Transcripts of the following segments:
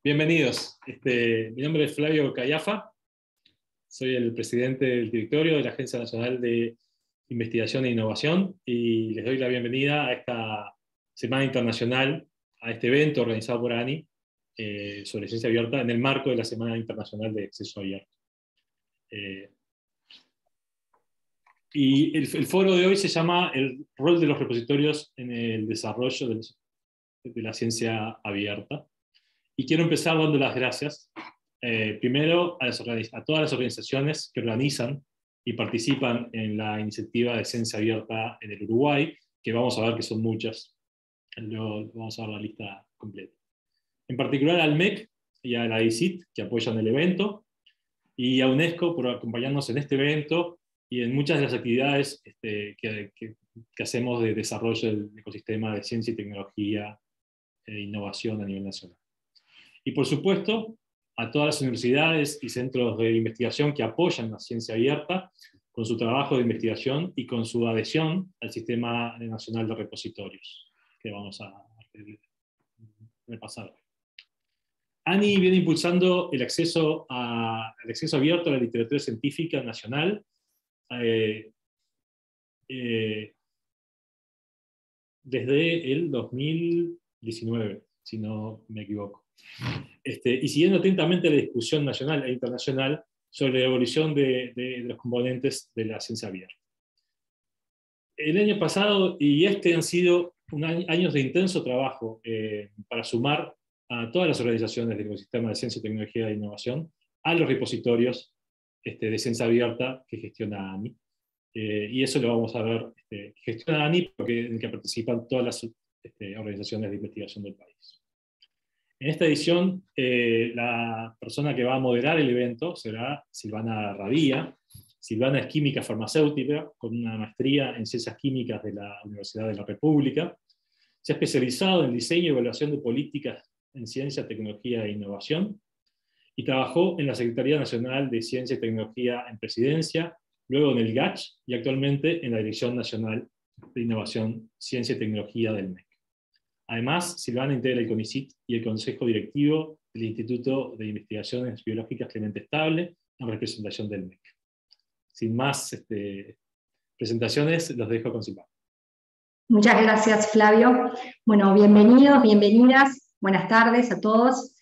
Bienvenidos. Mi nombre es Flavio Cayafa, soy el presidente del directorio de la Agencia Nacional de Investigación e Innovación y les doy la bienvenida a esta Semana Internacional, a este evento organizado por ANI sobre ciencia abierta en el marco de la Semana Internacional de Acceso Abierto. Y el foro de hoy se llama El rol de los repositorios en el desarrollo de la ciencia abierta. Y quiero empezar dando las gracias, primero a todas las organizaciones que organizan y participan en la iniciativa de ciencia abierta en el Uruguay, que vamos a ver que son muchas. Luego vamos a ver la lista completa. En particular al MEC y a la ICIT, que apoyan el evento, y a UNESCO por acompañarnos en este evento y en muchas de las actividades que hacemos de desarrollo del ecosistema de ciencia y tecnología e innovación a nivel nacional. Y por supuesto, a todas las universidades y centros de investigación que apoyan la ciencia abierta con su trabajo de investigación y con su adhesión al Sistema Nacional de Repositorios, que vamos a repasar. ANI viene impulsando el acceso abierto a la literatura científica nacional desde el 2019, si no me equivoco. Y siguiendo atentamente la discusión nacional e internacional sobre la evolución de los componentes de la ciencia abierta. El año pasado y han sido años de intenso trabajo para sumar a todas las organizaciones del ecosistema de ciencia, tecnología e innovación a los repositorios de ciencia abierta que gestiona ANI. Y eso lo vamos a ver, que gestiona ANI, en el que participan todas las organizaciones de investigación del país. En esta edición, la persona que va a moderar el evento será Silvana Rabía. Silvana es química farmacéutica, con una maestría en Ciencias Químicas de la Universidad de la República. Se ha especializado en diseño y evaluación de políticas en ciencia, tecnología e innovación, y trabajó en la Secretaría Nacional de Ciencia y Tecnología en Presidencia, luego en el GACH, y actualmente en la Dirección Nacional de Innovación, Ciencia y Tecnología del MEC. Además, Silvana integra el CONICYT y el Consejo Directivo del Instituto de Investigaciones Biológicas Clemente Estable, en representación del MEC. Sin más presentaciones, los dejo con Silvana. Muchas gracias, Flavio. Bueno, bienvenidos, bienvenidas, buenas tardes a todos.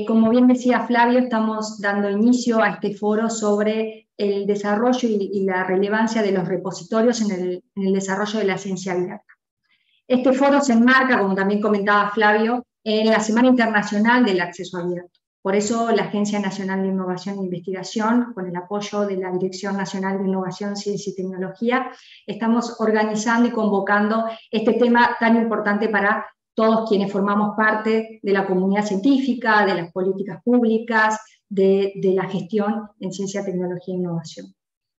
Como bien decía Flavio, estamos dando inicio a este foro sobre el desarrollo y la relevancia de los repositorios en el desarrollo de la ciencia abierta. Este foro se enmarca, como también comentaba Flavio, en la Semana Internacional del Acceso Abierto. Por eso la Agencia Nacional de Innovación e Investigación, con el apoyo de la Dirección Nacional de Innovación, Ciencia y Tecnología, estamos organizando y convocando este tema tan importante para todos quienes formamos parte de la comunidad científica, de las políticas públicas, de la gestión en ciencia, tecnología e innovación.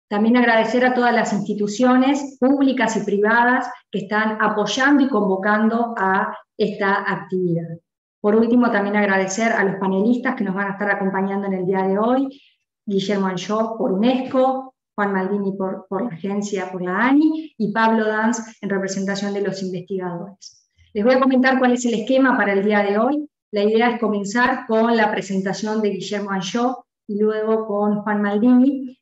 También agradecer a todas las instituciones públicas y privadas que están apoyando y convocando a esta actividad. Por último, también agradecer a los panelistas que nos van a estar acompañando en el día de hoy, Guillermo Anjou por UNESCO, Juan Maldini por la agencia, por la ANI, y Pablo Dans en representación de los investigadores. Les voy a comentar cuál es el esquema para el día de hoy. La idea es comenzar con la presentación de Guillermo Anjou y luego con Juan Maldini,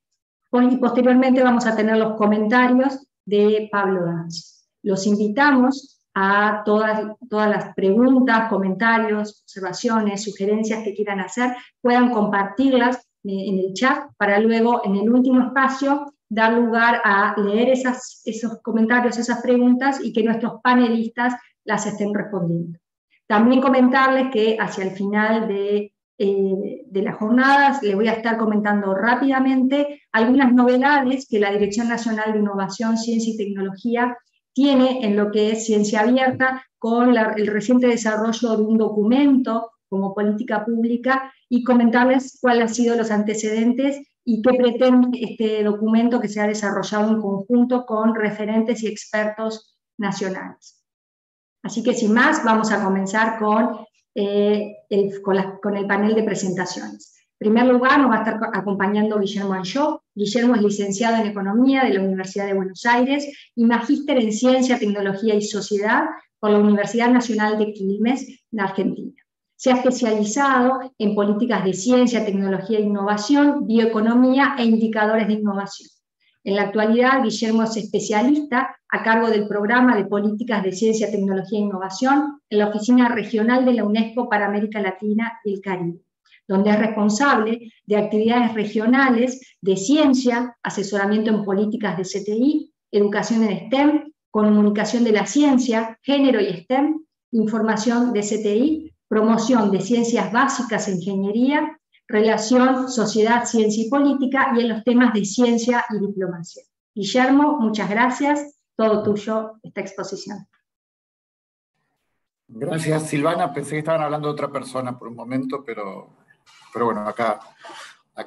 y posteriormente vamos a tener los comentarios de Pablo Dans. Los invitamos a todas las preguntas, comentarios, observaciones, sugerencias que quieran hacer, puedan compartirlas en el chat para luego, en el último espacio, dar lugar a leer esos comentarios, esas preguntas, y que nuestros panelistas las estén respondiendo. También comentarles que hacia el final de las jornadas les voy a estar comentando rápidamente algunas novedades que la Dirección Nacional de Innovación, Ciencia y Tecnología tiene en lo que es ciencia abierta, con el reciente desarrollo de un documento como política pública, y comentarles cuáles han sido los antecedentes y qué pretende este documento que se ha desarrollado en conjunto con referentes y expertos nacionales. Así que sin más, vamos a comenzar con el panel de presentaciones. En primer lugar, nos va a estar acompañando Guillermo Anjou. Guillermo es licenciado en Economía de la Universidad de Buenos Aires y magíster en Ciencia, Tecnología y Sociedad por la Universidad Nacional de Quilmes, de Argentina. Se ha especializado en políticas de ciencia, tecnología e innovación, bioeconomía e indicadores de innovación. En la actualidad, Guillermo es especialista a cargo del Programa de Políticas de Ciencia, Tecnología e Innovación en la Oficina Regional de la UNESCO para América Latina y el Caribe, donde es responsable de actividades regionales de ciencia, asesoramiento en políticas de CTI, educación en STEM, comunicación de la ciencia, género y STEM, información de CTI, promoción de ciencias básicas e ingeniería, relación, sociedad, ciencia y política, y en los temas de ciencia y diplomacia. Guillermo, muchas gracias. Todo tuyo esta exposición. Gracias, Silvana. Pensé que estaban hablando de otra persona por un momento, pero bueno, acá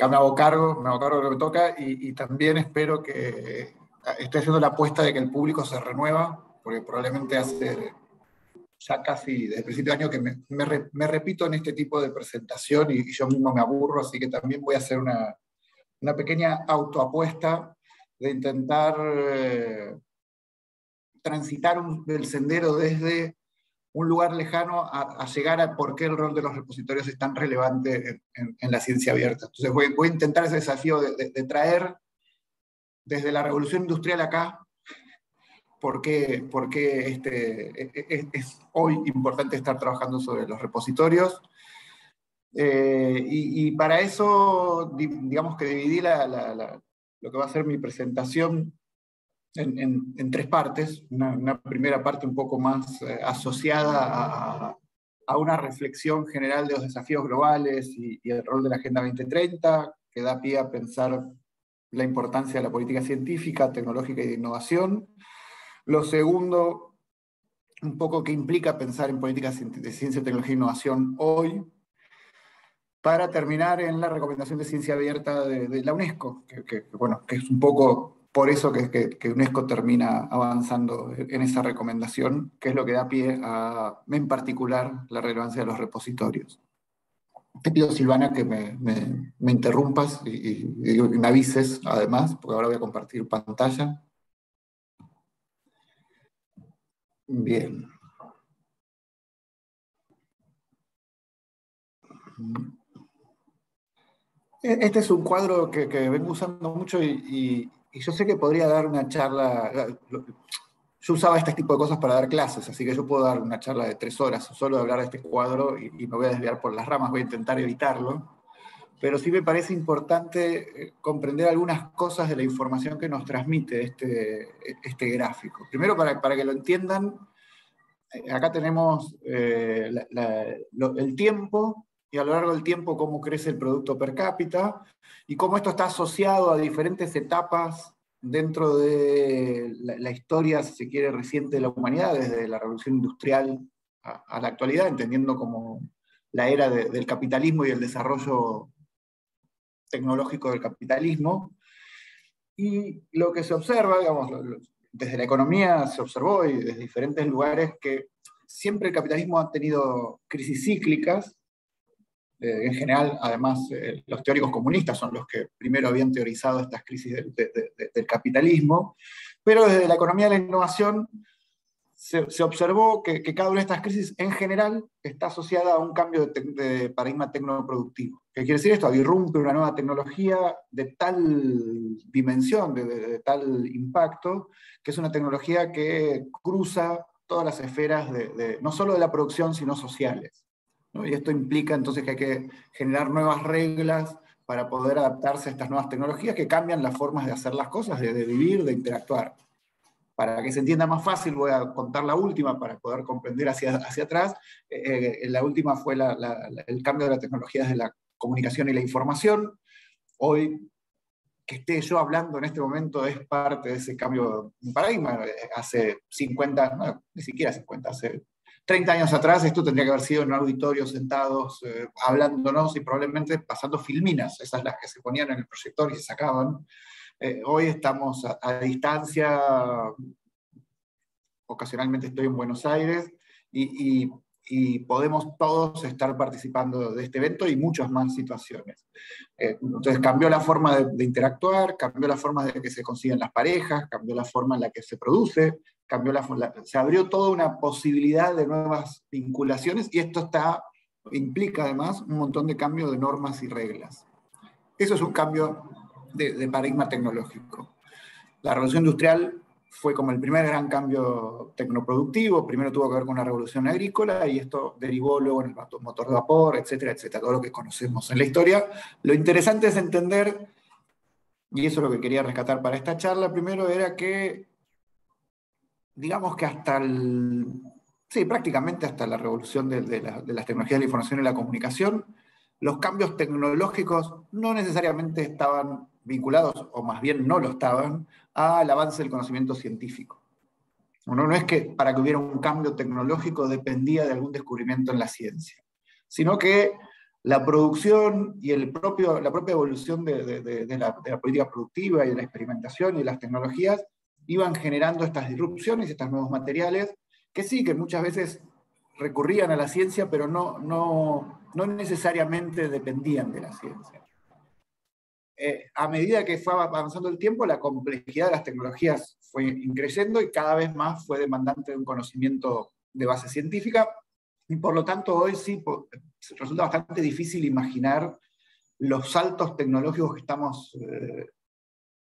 me hago cargo de lo que me toca, y también espero que estoy haciendo la apuesta de que el público se renueva, porque probablemente hace ya casi desde el principio de año que me repito en este tipo de presentación y yo mismo me aburro, así que también voy a hacer una pequeña autoapuesta de intentar transitar el sendero desde un lugar lejano a llegar a por qué el rol de los repositorios es tan relevante en la ciencia abierta. Entonces voy a intentar ese desafío de traer desde la revolución industrial acá por qué es hoy importante estar trabajando sobre los repositorios. Y para eso, digamos que dividí lo que va a ser mi presentación en tres partes. Una primera parte un poco más asociada a una reflexión general de los desafíos globales y el rol de la Agenda 2030, que da pie a pensar la importancia de la política científica, tecnológica y de innovación. Lo segundo, un poco qué implica pensar en políticas de ciencia, tecnología e innovación hoy, para terminar en la recomendación de ciencia abierta de la UNESCO, que es un poco por eso que UNESCO termina avanzando en esa recomendación, que es lo que da pie a, en particular, la relevancia de los repositorios. Te pido, Silvana, que me interrumpas y me avises, además, porque ahora voy a compartir pantalla. Bien. Este es un cuadro que vengo usando mucho y yo sé que podría dar una charla. Yo usaba este tipo de cosas para dar clases, así que yo puedo dar una charla de 3 horas solo de hablar de este cuadro y me voy a desviar por las ramas, voy a intentar evitarlo. Pero sí me parece importante comprender algunas cosas de la información que nos transmite este gráfico. Primero, para que lo entiendan, acá tenemos el tiempo, y a lo largo del tiempo cómo crece el producto per cápita, y cómo esto está asociado a diferentes etapas dentro de la historia, si se quiere, reciente de la humanidad, desde la revolución industrial a la actualidad, entendiendo como la era del capitalismo y el desarrollo tecnológico del capitalismo. Y lo que se observa, digamos, desde la economía se observó y desde diferentes lugares, que siempre el capitalismo ha tenido crisis cíclicas. En general, además, los teóricos comunistas son los que primero habían teorizado estas crisis del capitalismo, pero desde la economía de la innovación se observó que cada una de estas crisis en general está asociada a un cambio de paradigma tecnoproductivo. ¿Qué quiere decir esto? Irrumpe una nueva tecnología de tal dimensión, de tal impacto, que es una tecnología que cruza todas las esferas no solo de la producción, sino sociales, ¿no? Y esto implica entonces que hay que generar nuevas reglas para poder adaptarse a estas nuevas tecnologías que cambian las formas de hacer las cosas, de vivir, de interactuar. Para que se entienda más fácil, voy a contar la última para poder comprender hacia atrás. La última fue el cambio de las tecnologías de la comunicación y la información. Hoy, que esté yo hablando en este momento es parte de ese cambio de paradigma. Hace 50, no, ni siquiera 50, hace 30 años atrás esto tendría que haber sido en un auditorio sentados, hablándonos y probablemente pasando filminas, esas las que se ponían en el proyector y se sacaban. Hoy estamos a distancia, ocasionalmente estoy en Buenos Aires, y podemos todos estar participando de este evento y muchas más situaciones. Entonces cambió la forma de interactuar, cambió la forma de que se consiguen las parejas, cambió la forma en la que se produce, se abrió toda una posibilidad de nuevas vinculaciones, y esto está implica además un montón de cambio de normas y reglas. Eso es un cambio de paradigma tecnológico. La revolución industrial fue como el primer gran cambio tecnoproductivo. Primero tuvo que ver con una revolución agrícola y esto derivó luego en el motor de vapor, etcétera, etcétera, todo lo que conocemos en la historia. Lo interesante es entender, y eso es lo que quería rescatar para esta charla, primero era que, digamos que prácticamente hasta la revolución de las tecnologías de la información y la comunicación, los cambios tecnológicos no necesariamente estaban vinculados, o más bien no lo estaban, al avance del conocimiento científico. No es que para que hubiera un cambio tecnológico dependía de algún descubrimiento en la ciencia, sino que la producción y la propia evolución de la política productiva y de la experimentación y de las tecnologías iban generando estas disrupciones, estos nuevos materiales, que sí, que muchas veces recurrían a la ciencia, pero no necesariamente dependían de la ciencia. A medida que fue avanzando el tiempo, la complejidad de las tecnologías fue increciendo y cada vez más fue demandante de un conocimiento de base científica, y por lo tanto hoy sí resulta bastante difícil imaginar los saltos tecnológicos que estamos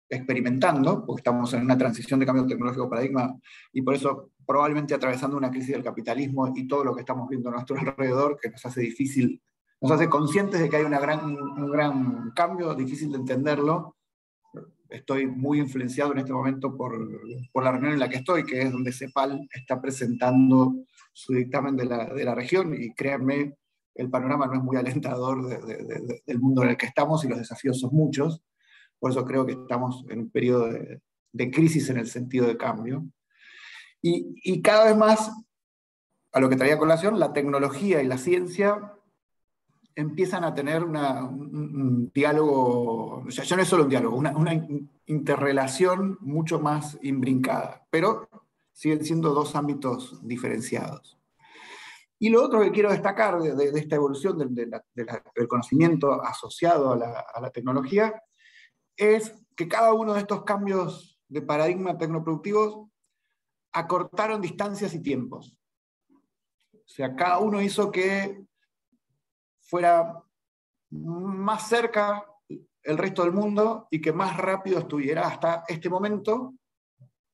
experimentando, porque estamos en una transición de cambio tecnológico paradigma, y por eso probablemente atravesando una crisis del capitalismo y todo lo que estamos viendo a nuestro alrededor, que nos hace difícil, nos hace conscientes de que hay un gran cambio, difícil de entenderlo. Estoy muy influenciado en este momento por la reunión en la que estoy, que es donde CEPAL está presentando su dictamen de la región, y créanme, el panorama no es muy alentador del mundo en el que estamos, y los desafíos son muchos. Por eso creo que estamos en un periodo de crisis en el sentido de cambio. Y cada vez más, a lo que traía a colación, la tecnología y la ciencia empiezan a tener un diálogo, o sea, ya no es solo un diálogo, una interrelación mucho más imbrincada, pero siguen siendo dos ámbitos diferenciados. Y lo otro que quiero destacar de esta evolución del conocimiento asociado a la tecnología es que cada uno de estos cambios de paradigma tecnoproductivos acortaron distancias y tiempos. O sea, cada uno hizo que fuera más cerca el resto del mundo y que más rápido estuviera hasta este momento,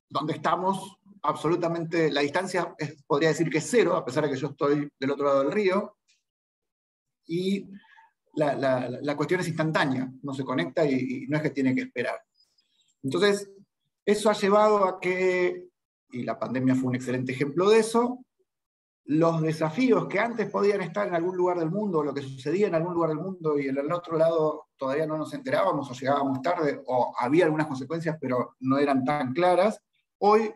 donde estamos absolutamente, la distancia podría decir que es cero, a pesar de que yo estoy del otro lado del río, y la cuestión es instantánea, no se conecta y no es que tiene que esperar. Entonces, eso ha llevado a que, y la pandemia fue un excelente ejemplo de eso, los desafíos que antes podían estar en algún lugar del mundo, lo que sucedía en algún lugar del mundo y en el otro lado todavía no nos enterábamos o llegábamos tarde o había algunas consecuencias pero no eran tan claras, hoy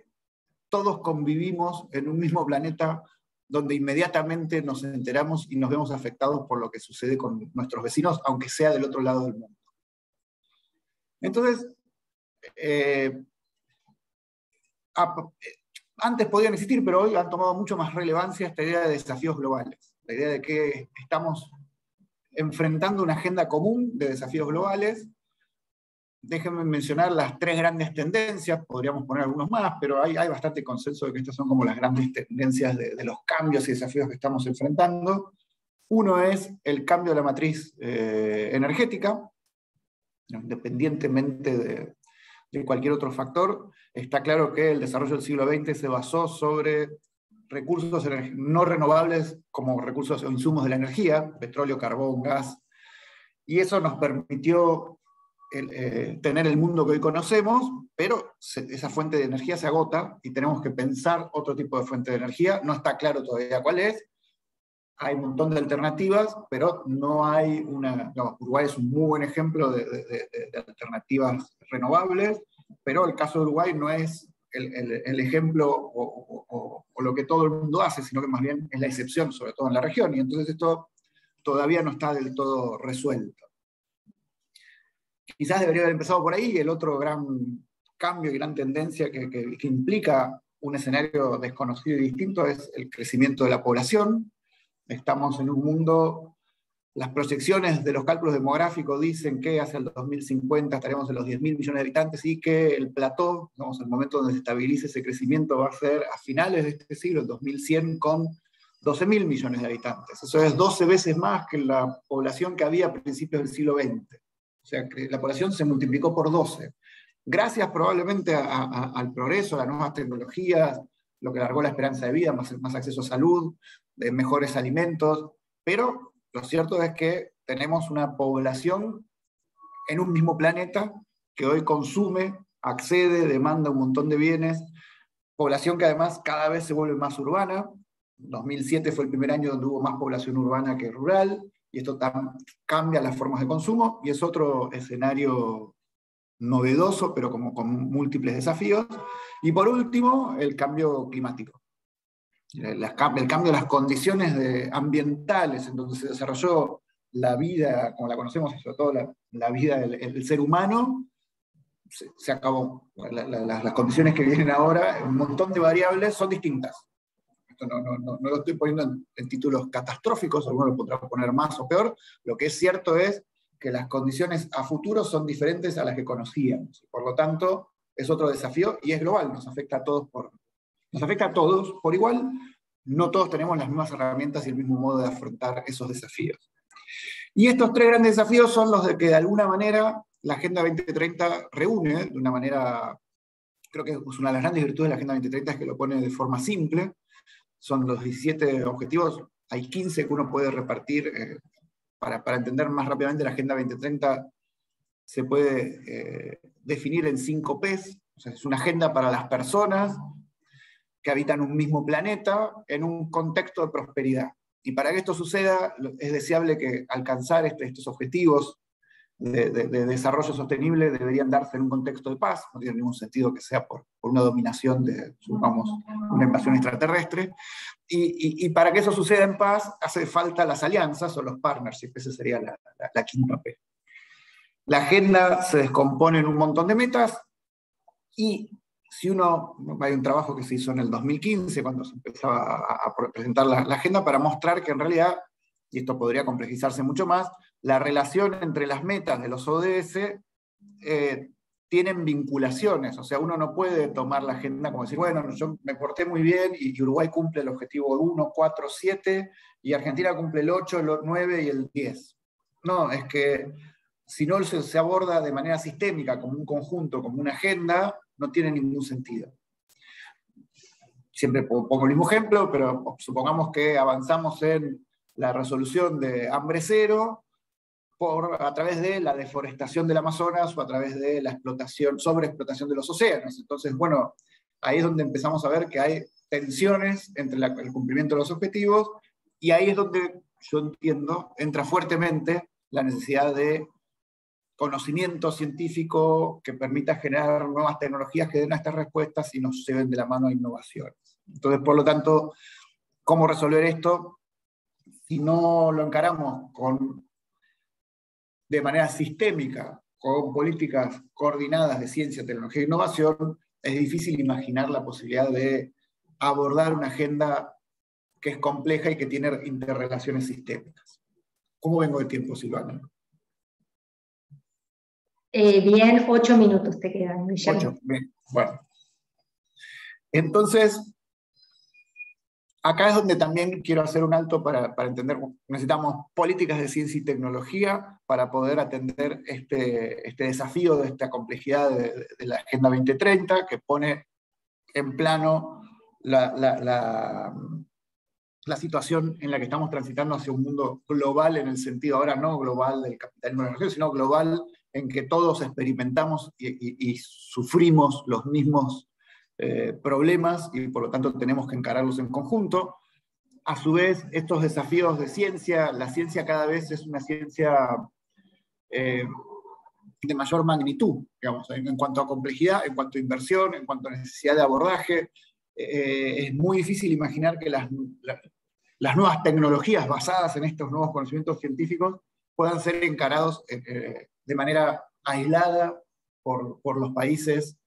todos convivimos en un mismo planeta donde inmediatamente nos enteramos y nos vemos afectados por lo que sucede con nuestros vecinos, aunque sea del otro lado del mundo. Entonces, antes podían existir, pero hoy han tomado mucho más relevancia esta idea de desafíos globales, la idea de que estamos enfrentando una agenda común de desafíos globales. Déjenme mencionar las tres grandes tendencias, podríamos poner algunos más, pero hay bastante consenso de que estas son como las grandes tendencias de los cambios y desafíos que estamos enfrentando. Uno es el cambio de la matriz energética, independientemente de cualquier otro factor. Está claro que el desarrollo del siglo XX se basó sobre recursos no renovables como recursos o insumos de la energía, petróleo, carbón, gas, y eso nos permitió tener el mundo que hoy conocemos, pero esa fuente de energía se agota y tenemos que pensar otro tipo de fuente de energía. No está claro todavía cuál es, hay un montón de alternativas, pero no hay una... No, Uruguay es un muy buen ejemplo de alternativas renovables, pero el caso de Uruguay no es el ejemplo o lo que todo el mundo hace, sino que más bien es la excepción, sobre todo en la región, y entonces esto todavía no está del todo resuelto. Quizás debería haber empezado por ahí. El otro gran cambio y gran tendencia que implica un escenario desconocido y distinto es el crecimiento de la población. Estamos en un mundo, las proyecciones de los cálculos demográficos dicen que hacia el 2050 estaremos en los 10.000 millones de habitantes y que el plató, digamos, el momento donde se estabilice ese crecimiento va a ser a finales de este siglo, el 2100, con 12.000 millones de habitantes. Eso es 12 veces más que la población que había a principios del siglo XX. O sea, que la población se multiplicó por 12. Gracias probablemente al progreso, a las nuevas tecnologías, lo que alargó la esperanza de vida, más acceso a salud, mejores alimentos, pero lo cierto es que tenemos una población en un mismo planeta que hoy consume, accede, demanda un montón de bienes, población que además cada vez se vuelve más urbana. 2007 fue el primer año donde hubo más población urbana que rural, y esto cambia las formas de consumo, y es otro escenario novedoso, pero como con múltiples desafíos. Y por último, el cambio climático. El cambio de las condiciones ambientales en donde se desarrolló la vida, como la conocemos, y sobre todo la vida del ser humano, se acabó. Las condiciones que vienen ahora, un montón de variables, son distintas. Esto no lo estoy poniendo en títulos catastróficos, algunos lo podrán poner más o peor. Lo que es cierto es que las condiciones a futuro son diferentes a las que conocíamos. Por lo tanto, es otro desafío y es global, nos afecta a todos por igual. No todos tenemos las mismas herramientas y el mismo modo de afrontar esos desafíos. Y estos tres grandes desafíos son los de que de alguna manera la Agenda 2030 reúne, de una manera, creo que es una de las grandes virtudes de la Agenda 2030 es que lo pone de forma simple. Son los 17 objetivos, hay 15 que uno puede repartir. Para entender más rápidamente la Agenda 2030 se puede definir en 5 Ps. O sea, es una agenda para las personas que habitan un mismo planeta en un contexto de prosperidad. Y para que esto suceda, es deseable que alcanzar estos objetivos de desarrollo sostenible deberían darse en un contexto de paz. No tiene ningún sentido que sea por una dominación supongamos, una invasión extraterrestre. Y para que eso suceda en paz, hace falta las alianzas o los partnerships. Esa sería la quinta P. La agenda se descompone en un montón de metas, y si hay un trabajo que se hizo en el 2015, cuando se empezaba a presentar la agenda, para mostrar que en realidad, y esto podría complejizarse mucho más, la relación entre las metas de los ODS tienen vinculaciones. O sea, uno no puede tomar la agenda como decir, bueno, yo me porté muy bien y Uruguay cumple el objetivo 1, 4, 7, y Argentina cumple el 8, el 9 y el 10. No, es que si no se aborda de manera sistémica, como un conjunto, como una agenda, no tiene ningún sentido. Siempre pongo el mismo ejemplo, pero supongamos que avanzamos en la resolución de hambre cero a través de la deforestación del Amazonas o a través de la sobreexplotación de los océanos. Entonces, bueno, ahí es donde empezamos a ver que hay tensiones entre el cumplimiento de los objetivos, y ahí es donde yo entiendo, entra fuertemente la necesidad de conocimiento científico que permita generar nuevas tecnologías que den a estas respuestas y nos lleven de la mano a innovaciones. Entonces, por lo tanto, ¿cómo resolver esto? Si no lo encaramos de manera sistémica, con políticas coordinadas de ciencia, tecnología e innovación, es difícil imaginar la posibilidad de abordar una agenda que es compleja y que tiene interrelaciones sistémicas. ¿Cómo vengo de tiempo, Silvana? Bien, 8 minutos te quedan, Guillermo. 8, bien, bueno. Entonces, acá es donde también quiero hacer un alto para entender, necesitamos políticas de ciencia y tecnología para poder atender este desafío de esta complejidad de la Agenda 2030, que pone en plano la situación en la que estamos transitando hacia un mundo global, en el sentido ahora no global del capitalismo de la energía, sino global en que todos experimentamos y sufrimos los mismos problemas, y por lo tanto tenemos que encararlos en conjunto. A su vez, estos desafíos de ciencia, la ciencia cada vez es una ciencia de mayor magnitud, digamos, en cuanto a complejidad, en cuanto a inversión, en cuanto a necesidad de abordaje. Es muy difícil imaginar que las nuevas tecnologías basadas en estos nuevos conocimientos científicos puedan ser encarados de manera aislada por los países.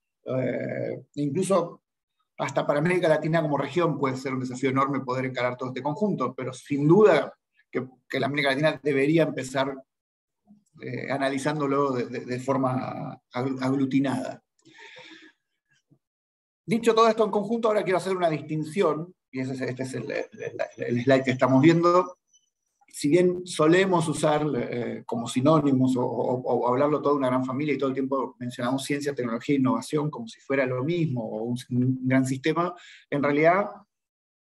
Incluso hasta para América Latina como región puede ser un desafío enorme poder encarar todo este conjunto, pero sin duda que la América Latina debería empezar analizándolo de forma aglutinada. Dicho todo esto en conjunto, ahora quiero hacer una distinción y este es el slide que estamos viendo, si bien solemos usar como sinónimos o hablarlo toda una gran familia y todo el tiempo mencionamos ciencia, tecnología e innovación como si fuera lo mismo o un gran sistema, en realidad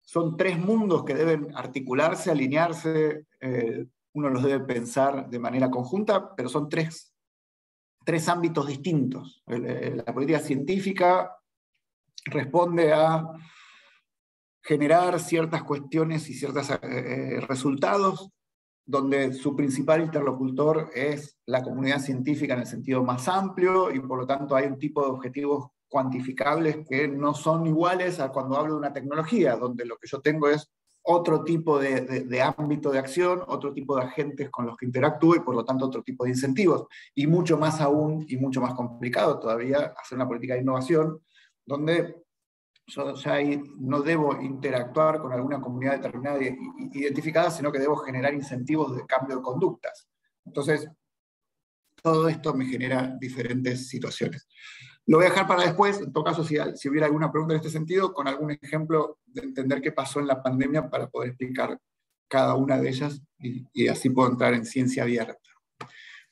son tres mundos que deben articularse, alinearse, uno los debe pensar de manera conjunta, pero son tres ámbitos distintos. La política científica responde a generar ciertas cuestiones y ciertos resultados donde su principal interlocutor es la comunidad científica en el sentido más amplio, y por lo tanto hay un tipo de objetivos cuantificables que no son iguales a cuando hablo de una tecnología, donde lo que yo tengo es otro tipo de ámbito de acción, otro tipo de agentes con los que interactúo, y por lo tanto otro tipo de incentivos. Y mucho más aún, y mucho más complicado todavía, hacer una política de innovación, donde yo ya ahí no debo interactuar con alguna comunidad determinada identificada, sino que debo generar incentivos de cambio de conductas. Entonces, todo esto me genera diferentes situaciones. Lo voy a dejar para después, en todo caso, si hubiera alguna pregunta en este sentido, con algún ejemplo de entender qué pasó en la pandemia para poder explicar cada una de ellas, y así puedo entrar en ciencia abierta.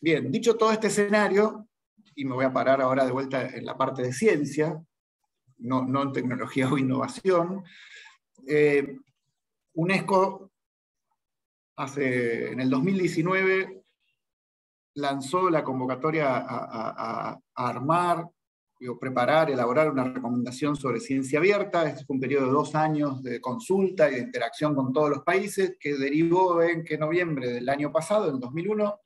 Bien, dicho todo este escenario, y me voy a parar ahora de vuelta en la parte de ciencia, no en tecnología o innovación. UNESCO en el 2019 lanzó la convocatoria a armar, preparar, elaborar una recomendación sobre ciencia abierta. Este fue un periodo de 2 años de consulta y de interacción con todos los países, que derivó en que en noviembre del año pasado, en 2001,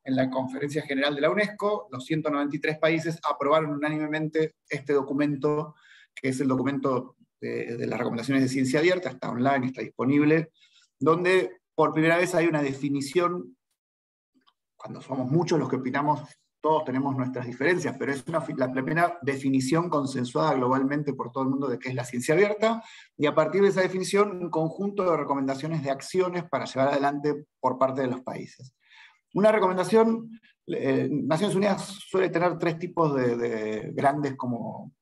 en la Conferencia General de la UNESCO, los 193 países aprobaron unánimemente este documento, que es el documento de las recomendaciones de ciencia abierta. Está online, está disponible, donde por primera vez hay una definición. Cuando somos muchos los que opinamos, todos tenemos nuestras diferencias, pero es la primera definición consensuada globalmente por todo el mundo de qué es la ciencia abierta, y a partir de esa definición, un conjunto de recomendaciones de acciones para llevar adelante por parte de los países. Una recomendación, Naciones Unidas suele tener 3 tipos de grandes como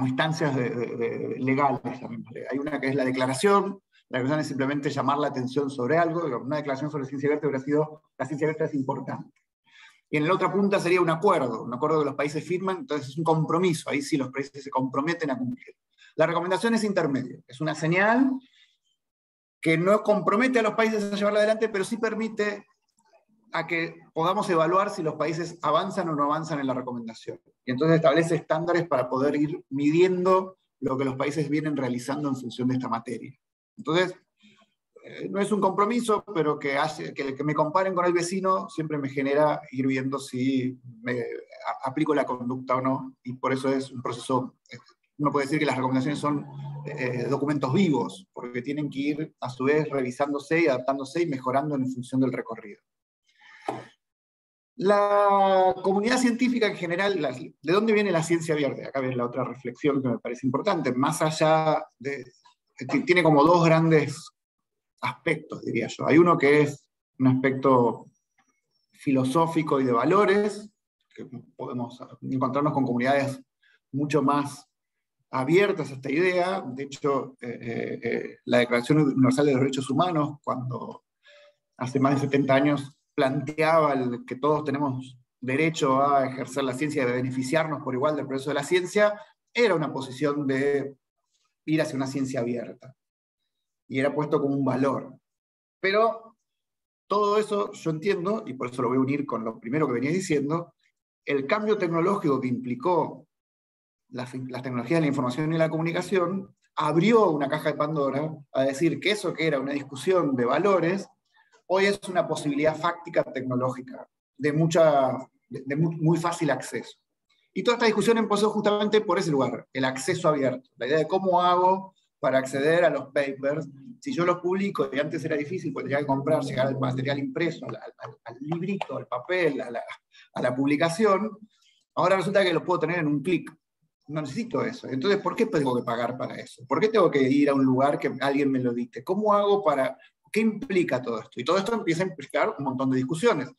instancias legales. Hay una que es la declaración. La declaración es simplemente llamar la atención sobre algo. Una declaración sobre ciencia abierta hubiera sido: la ciencia abierta es importante. Y en la otra punta sería un acuerdo que los países firman, entonces es un compromiso. Ahí sí los países se comprometen a cumplir. La recomendación es intermedia, es una señal que no compromete a los países a llevarla adelante, pero sí permite a que podamos evaluar si los países avanzan o no avanzan en la recomendación. Y entonces establece estándares para poder ir midiendo lo que los países vienen realizando en función de esta materia. Entonces, no es un compromiso, pero que me comparen con el vecino siempre me genera ir viendo si me aplico la conducta o no, y por eso es un proceso. Uno puede decir que las recomendaciones son documentos vivos, porque tienen que ir a su vez revisándose y adaptándose y mejorando en función del recorrido. La comunidad científica en general, ¿de dónde viene la ciencia abierta? Acá viene la otra reflexión que me parece importante. Más allá tiene como 2 grandes aspectos, diría yo. Hay uno que es un aspecto filosófico y de valores, que podemos encontrarnos con comunidades mucho más abiertas a esta idea. De hecho, la Declaración Universal de los Derechos Humanos, cuando hace más de 70 años planteaba que todos tenemos derecho a ejercer la ciencia y de beneficiarnos por igual del progreso de la ciencia, era una posición de ir hacia una ciencia abierta. Y era puesto como un valor. Pero todo eso yo entiendo, y por eso lo voy a unir con lo primero que venía diciendo, el cambio tecnológico que implicó las tecnologías de la información y la comunicación abrió una caja de Pandora a decir que eso que era una discusión de valores, hoy es una posibilidad fáctica tecnológica, de muy fácil acceso. Y toda esta discusión empezó justamente por ese lugar, el acceso abierto, la idea de cómo hago para acceder a los papers. Si yo los publico, y antes era difícil, porque tenía que comprar, llegar al material impreso, al librito, al papel, a la publicación, ahora resulta que lo puedo tener en un clic. No necesito eso. Entonces, ¿por qué tengo que pagar para eso? ¿Por qué tengo que ir a un lugar que alguien me lo dicte? ¿Cómo hago para...? ¿Qué implica todo esto? Y todo esto empieza a implicar un montón de discusiones.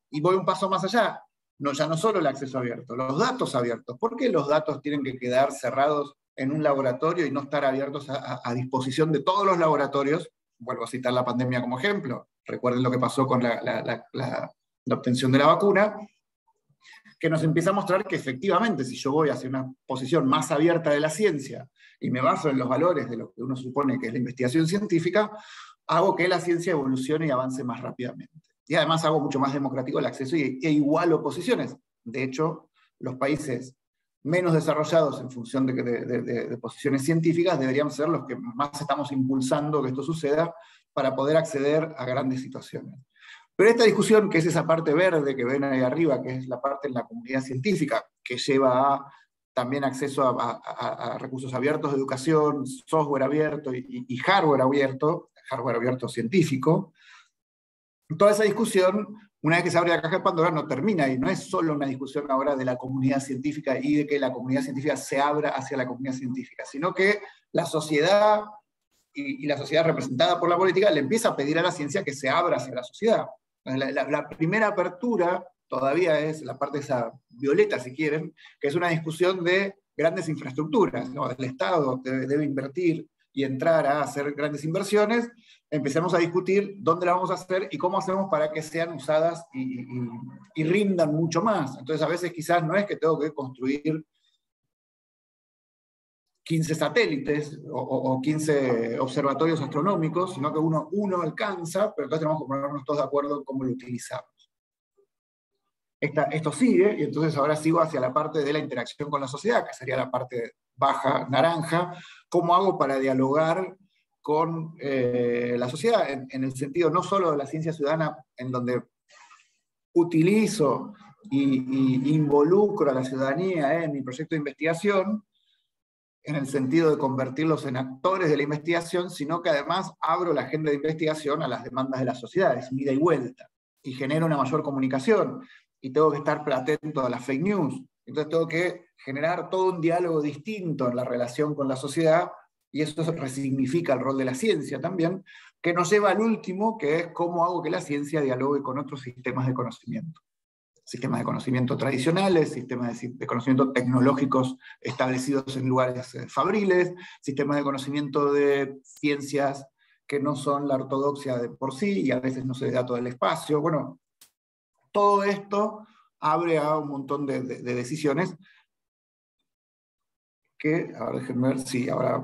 Y voy un paso más allá. Ya no solo el acceso abierto, los datos abiertos. ¿Por qué los datos tienen que quedar cerrados en un laboratorio y no estar abiertos a disposición de todos los laboratorios. Vuelvo a citar la pandemia como ejemplo. Recuerden lo que pasó con la obtención de la vacuna, que nos empieza a mostrar que efectivamente, si yo voy hacia una posición más abierta de la ciencia y me baso en los valores de lo que uno supone que es la investigación científica, hago que la ciencia evolucione y avance más rápidamente. Y además hago mucho más democrático el acceso e igualo posiciones. De hecho, los países menos desarrollados en función de posiciones científicas deberían ser los que más estamos impulsando que esto suceda para poder acceder a grandes situaciones. Pero esta discusión, que es esa parte verde que ven ahí arriba, que es la parte en la comunidad científica, que lleva a también acceso a recursos abiertos de educación, software abierto y hardware abierto científico, toda esa discusión, una vez que se abre la caja de Pandora, no termina, y no es solo una discusión ahora de la comunidad científica y de que la comunidad científica se abra hacia la comunidad científica, sino que la sociedad y la sociedad representada por la política le empieza a pedir a la ciencia que se abra hacia la sociedad. La primera apertura todavía es la parte esa violeta, si quieren, que es una discusión de grandes infraestructuras, ¿no? El Estado debe invertir y entrar a hacer grandes inversiones. Empecemos a discutir dónde las vamos a hacer y cómo hacemos para que sean usadas y rindan mucho más. Entonces, a veces quizás no es que tengo que construir 15 satélites o 15 observatorios astronómicos, sino que uno alcanza, pero entonces tenemos que ponernos todos de acuerdo en cómo lo utilizamos. Esto sigue, y entonces ahora sigo hacia la parte de la interacción con la sociedad, que sería la parte baja naranja. ¿Cómo hago para dialogar con la sociedad? En el sentido no solo de la ciencia ciudadana, en donde utilizo y involucro a la ciudadanía en mi proyecto de investigación, en el sentido de convertirlos en actores de la investigación, sino que además abro la agenda de investigación a las demandas de la sociedad, es ida y vuelta, y genero una mayor comunicación, y tengo que estar atento a las fake news, entonces tengo que generar todo un diálogo distinto en la relación con la sociedad, y eso resignifica el rol de la ciencia también, que nos lleva al último, que es cómo hago que la ciencia dialogue con otros sistemas de conocimiento. Sistemas de conocimiento tradicionales, sistemas de conocimiento tecnológicos establecidos en lugares fabriles, sistemas de conocimiento de ciencias que no son la ortodoxia de por sí, y a veces no se da todo el espacio. Bueno, todo esto abre a un montón de decisiones que, a ver, déjenme ver, sí, ahora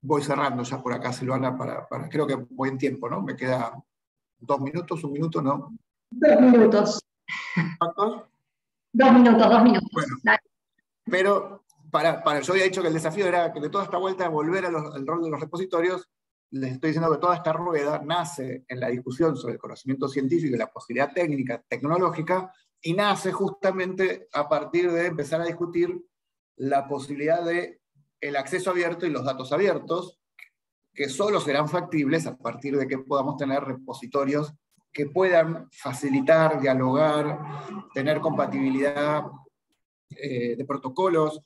voy cerrando ya por acá, Silvana, creo que voy en tiempo, ¿no? Me queda 2 minutos, 1 minuto, ¿no? 2 minutos. ¿Cuántos? 2 minutos, 2 minutos. Bueno, pero yo había dicho que el desafío era que de toda esta vuelta volver al rol de los repositorios. Les estoy diciendo que toda esta rueda nace en la discusión sobre el conocimiento científico y la posibilidad técnica, tecnológica, y nace justamente a partir de empezar a discutir la posibilidad de el acceso abierto y los datos abiertos, que solo serán factibles a partir de que podamos tener repositorios que puedan facilitar, dialogar, tener compatibilidad de protocolos,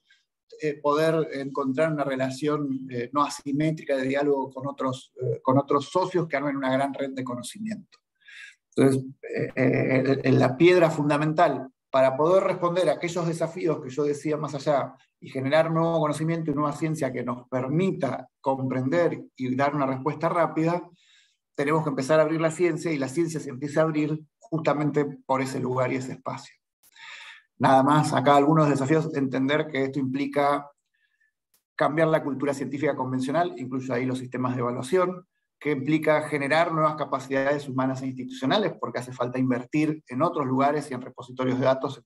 poder encontrar una relación no asimétrica de diálogo con otros socios que armen una gran red de conocimiento. Entonces, la piedra fundamental para poder responder a aquellos desafíos que yo decía más allá y generar nuevo conocimiento y nueva ciencia que nos permita comprender y dar una respuesta rápida, tenemos que empezar a abrir la ciencia, y la ciencia se empieza a abrir justamente por ese lugar y ese espacio. Nada más, acá algunos desafíos, entender que esto implica cambiar la cultura científica convencional, incluso ahí los sistemas de evaluación, que implica generar nuevas capacidades humanas e institucionales, porque hace falta invertir en otros lugares y en repositorios de datos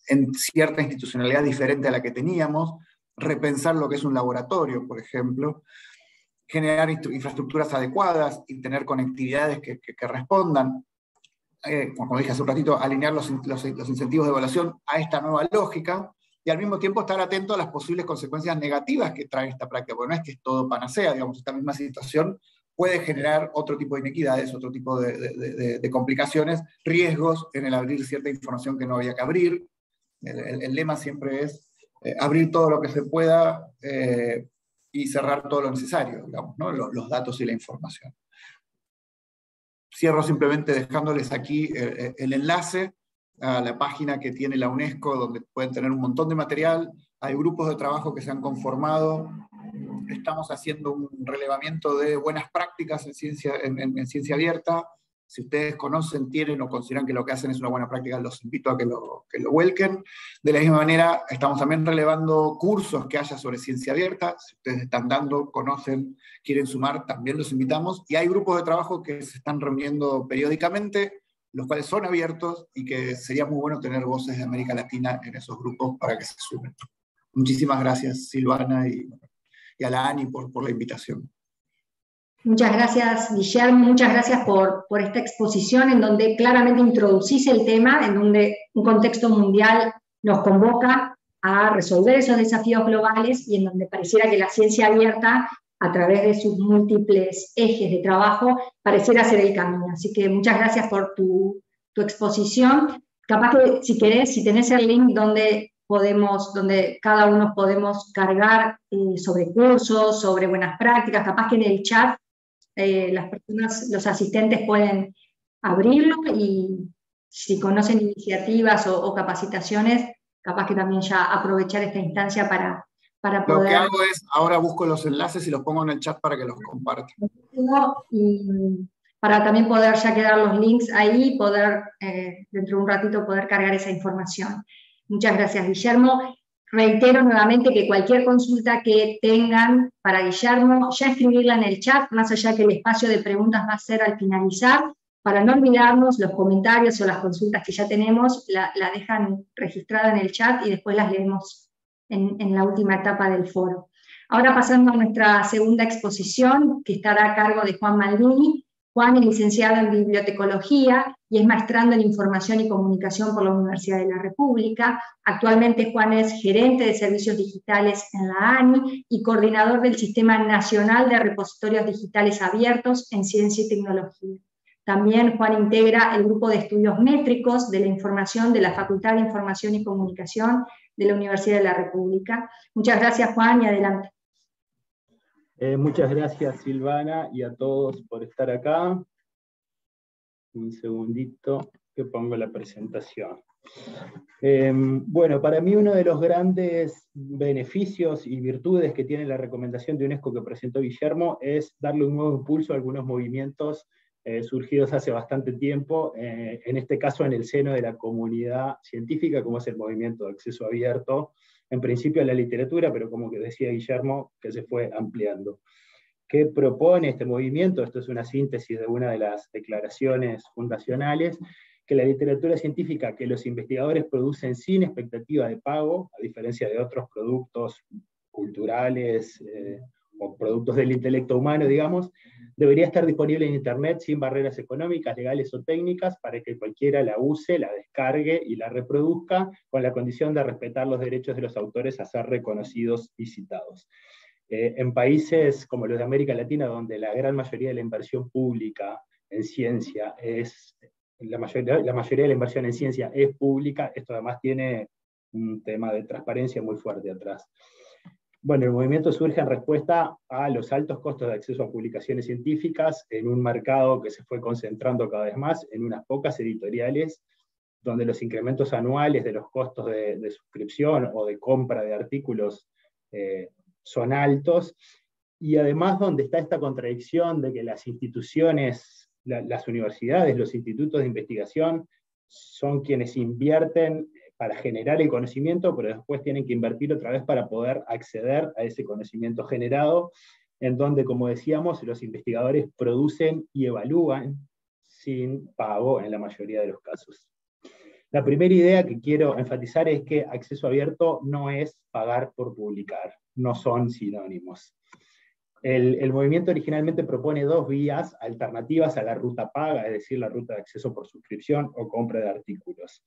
en cierta institucionalidad diferente a la que teníamos, repensar lo que es un laboratorio, por ejemplo, generar infraestructuras adecuadas y tener conectividades que respondan. Como dije hace un ratito, alinear los incentivos de evaluación a esta nueva lógica, y al mismo tiempo estar atento a las posibles consecuencias negativas que trae esta práctica, porque no es que es todo panacea, digamos, esta misma situación puede generar otro tipo de inequidades, otro tipo de complicaciones, riesgos en el abrir cierta información que no había que abrir. El lema siempre es abrir todo lo que se pueda y cerrar todo lo necesario, digamos, ¿no? Los datos y la información. Cierro simplemente dejándoles aquí el enlace a la página que tiene la UNESCO, donde pueden tener un montón de material, hay grupos de trabajo que se han conformado, estamos haciendo un relevamiento de buenas prácticas en ciencia abierta. Si ustedes conocen, tienen o consideran que lo que hacen es una buena práctica, los invito a que lo vuelquen. De la misma manera, estamos también relevando cursos que haya sobre ciencia abierta. Si ustedes están dando, conocen, quieren sumar, también los invitamos. Y hay grupos de trabajo que se están reuniendo periódicamente, los cuales son abiertos, y que sería muy bueno tener voces de América Latina en esos grupos para que se sumen. Muchísimas gracias, Silvana, y a la Ani por la invitación. Muchas gracias, Guillermo, muchas gracias por esta exposición en donde claramente introducís el tema, en donde un contexto mundial nos convoca a resolver esos desafíos globales y en donde pareciera que la ciencia abierta, a través de sus múltiples ejes de trabajo, pareciera ser el camino. Así que muchas gracias por tu exposición. Capaz que, si querés, si tenés el link donde cada uno podemos cargar sobre cursos, sobre buenas prácticas, capaz que en el chat las personas, los asistentes pueden abrirlo, y si conocen iniciativas o capacitaciones, capaz que también ya aprovechar esta instancia para poder... Lo que hago es, ahora busco los enlaces y los pongo en el chat para que los compartan. Y para también poder ya quedar los links ahí y poder, dentro de un ratito, poder cargar esa información. Muchas gracias, Guillermo. Reitero nuevamente que cualquier consulta que tengan para Guillermo, ya escribirla en el chat, más allá que el espacio de preguntas va a ser al finalizar, para no olvidarnos, los comentarios o las consultas que ya tenemos, la dejan registrada en el chat y después las leemos en la última etapa del foro. Ahora pasando a nuestra segunda exposición, que estará a cargo de Juan Maldini. Juan es licenciado en Bibliotecología y es maestrando en Información y Comunicación por la Universidad de la República. Actualmente Juan es gerente de servicios digitales en la ANI y coordinador del Sistema Nacional de Repositorios Digitales Abiertos en Ciencia y Tecnología. También Juan integra el Grupo de Estudios Métricos de la Información de la Facultad de Información y Comunicación de la Universidad de la República. Muchas gracias, Juan, y adelante. Muchas gracias, Silvana, y a todos por estar acá. Un segundito que pongo la presentación. Bueno, para mí uno de los grandes beneficios y virtudes que tiene la recomendación de UNESCO que presentó Guillermo es darle un nuevo impulso a algunos movimientos surgidos hace bastante tiempo, en este caso en el seno de la comunidad científica, como es el movimiento de acceso abierto, en principio a la literatura, pero como que decía Guillermo, que se fue ampliando. ¿Qué propone este movimiento? Esto es una síntesis de una de las declaraciones fundacionales, que la literatura científica que los investigadores producen sin expectativa de pago, a diferencia de otros productos culturales o productos del intelecto humano, digamos, debería estar disponible en Internet sin barreras económicas, legales o técnicas, para que cualquiera la use, la descargue y la reproduzca, con la condición de respetar los derechos de los autores a ser reconocidos y citados. En países como los de América Latina, donde la gran mayoría de la inversión pública en ciencia la mayoría de la inversión en ciencia es pública, esto además tiene un tema de transparencia muy fuerte atrás. Bueno, el movimiento surge en respuesta a los altos costos de acceso a publicaciones científicas en un mercado que se fue concentrando cada vez más en unas pocas editoriales, donde los incrementos anuales de los costos de suscripción o de compra de artículos son altos, y además donde está esta contradicción de que las instituciones, las universidades, los institutos de investigación, son quienes invierten para generar el conocimiento, pero después tienen que invertir otra vez para poder acceder a ese conocimiento generado, en donde, como decíamos, los investigadores producen y evalúan sin pago en la mayoría de los casos. La primera idea que quiero enfatizar es que acceso abierto no es pagar por publicar, no son sinónimos. El movimiento originalmente propone dos vías alternativas a la ruta paga, es decir, la ruta de acceso por suscripción o compra de artículos.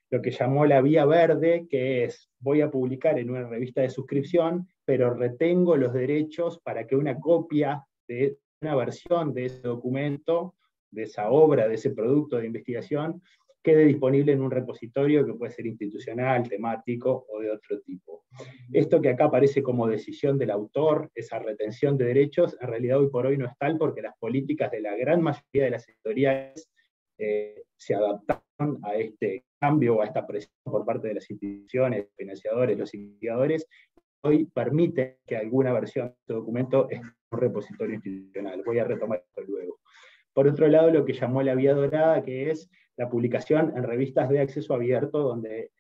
Lo que llamó la vía verde, que es, voy a publicar en una revista de suscripción, pero retengo los derechos para que una copia de una versión de ese documento, de esa obra, de ese producto de investigación, quede disponible en un repositorio que puede ser institucional, temático o de otro tipo. Esto que acá aparece como decisión del autor, esa retención de derechos, en realidad hoy por hoy no es tal, porque las políticas de la gran mayoría de las editoriales se adaptaron a este cambio o a esta presión por parte de las instituciones, financiadores, los investigadores, hoy permite que alguna versión de este documento esté en un repositorio institucional. Voy a retomar esto luego. Por otro lado, lo que llamó la vía dorada, que es la publicación en revistas de acceso abierto, donde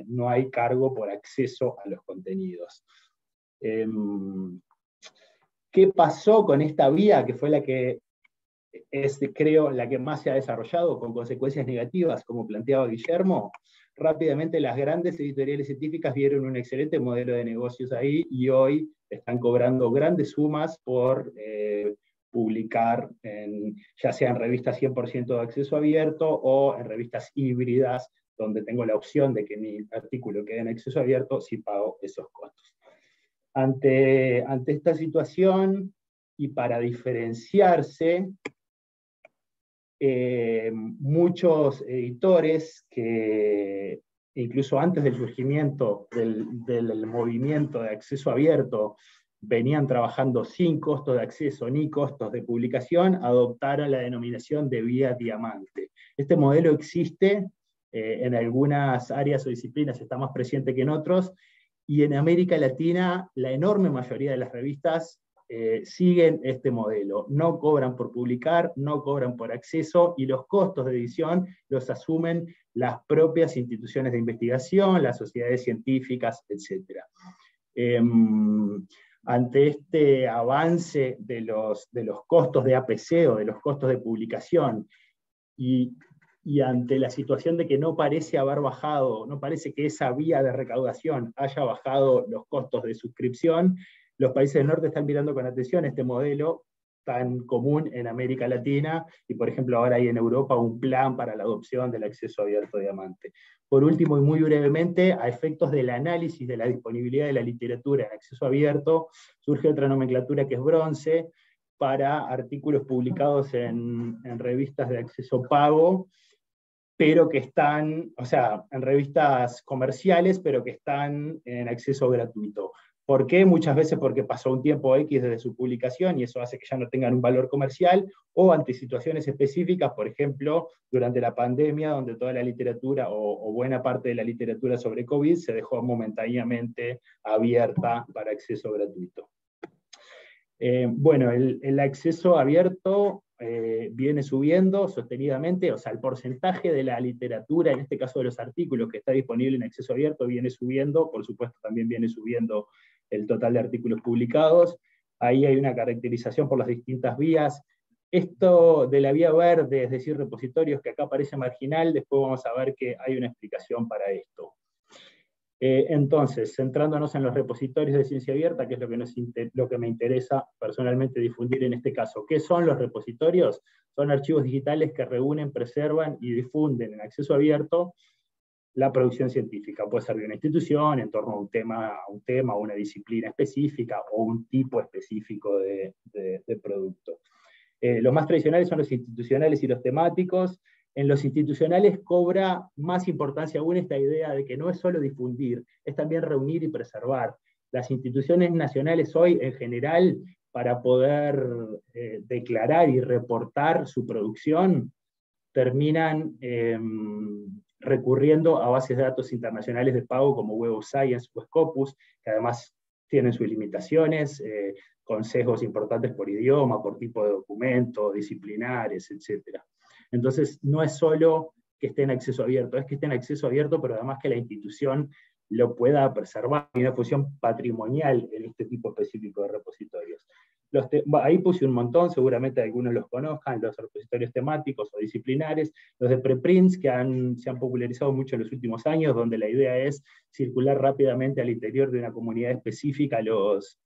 no hay cargo por acceso a los contenidos. ¿Qué pasó con esta vía, que fue la que es, creo, la que más se ha desarrollado, con consecuencias negativas, como planteaba Guillermo? Rápidamente las grandes editoriales científicas vieron un excelente modelo de negocios ahí, y hoy están cobrando grandes sumas por publicar, ya sea en revistas 100% de acceso abierto, o en revistas híbridas, donde tengo la opción de que mi artículo quede en acceso abierto si pago esos costos. Ante esta situación, y para diferenciarse, muchos editores que incluso antes del surgimiento del movimiento de acceso abierto venían trabajando sin costo de acceso ni costos de publicación, adoptaron la denominación de vía diamante. Este modelo existe en algunas áreas o disciplinas, está más presente que en otros, y en América Latina la enorme mayoría de las revistas siguen este modelo. No cobran por publicar, no cobran por acceso, y los costos de edición los asumen las propias instituciones de investigación, las sociedades científicas, etc. Ante este avance de los costos de APC o de los costos de publicación, y ante la situación de que no parece haber bajado, no parece que esa vía de recaudación haya bajado los costos de suscripción, los países del norte están mirando con atención este modelo tan común en América Latina, y por ejemplo ahora hay en Europa un plan para la adopción del acceso abierto diamante. Por último, y muy brevemente, a efectos del análisis de la disponibilidad de la literatura en acceso abierto, surge otra nomenclatura que es bronce, para artículos publicados en revistas de acceso pago, pero que están, o sea, en revistas comerciales, pero que están en acceso gratuito. ¿Por qué? Muchas veces porque pasó un tiempo X desde su publicación y eso hace que ya no tengan un valor comercial, o ante situaciones específicas, por ejemplo, durante la pandemia, donde toda la literatura o buena parte de la literatura sobre COVID se dejó momentáneamente abierta para acceso gratuito. Bueno, el acceso abierto viene subiendo sostenidamente, o sea, el porcentaje de la literatura, en este caso de los artículos que está disponible en acceso abierto, viene subiendo, por supuesto también viene subiendo el total de artículos publicados. Ahí hay una caracterización por las distintas vías. Esto de la vía verde, es decir, repositorios, que acá parece marginal, después vamos a ver que hay una explicación para esto. Entonces, centrándonos en los repositorios de ciencia abierta, que es lo que me interesa personalmente difundir en este caso. ¿Qué son los repositorios? Son archivos digitales que reúnen, preservan y difunden en acceso abierto la producción científica. Puede ser de una institución, en torno a un tema, una disciplina específica, o un tipo específico de producto. Los más tradicionales son los institucionales y los temáticos. En los institucionales cobra más importancia aún esta idea de que no es solo difundir, es también reunir y preservar. Las instituciones nacionales hoy, en general, para poder declarar y reportar su producción, terminan recurriendo a bases de datos internacionales de pago como Web of Science o Scopus, que además tienen sus limitaciones, con sesgos importantes por idioma, por tipo de documento, disciplinares, etc. Entonces, no es solo que esté en acceso abierto, es que esté en acceso abierto, pero además que la institución lo pueda preservar. Hay una función patrimonial en este tipo específico de repositorios. Ahí puse un montón, seguramente algunos los conozcan, los repositorios temáticos o disciplinares, los de preprints que se han popularizado mucho en los últimos años, donde la idea es circular rápidamente al interior de una comunidad específica los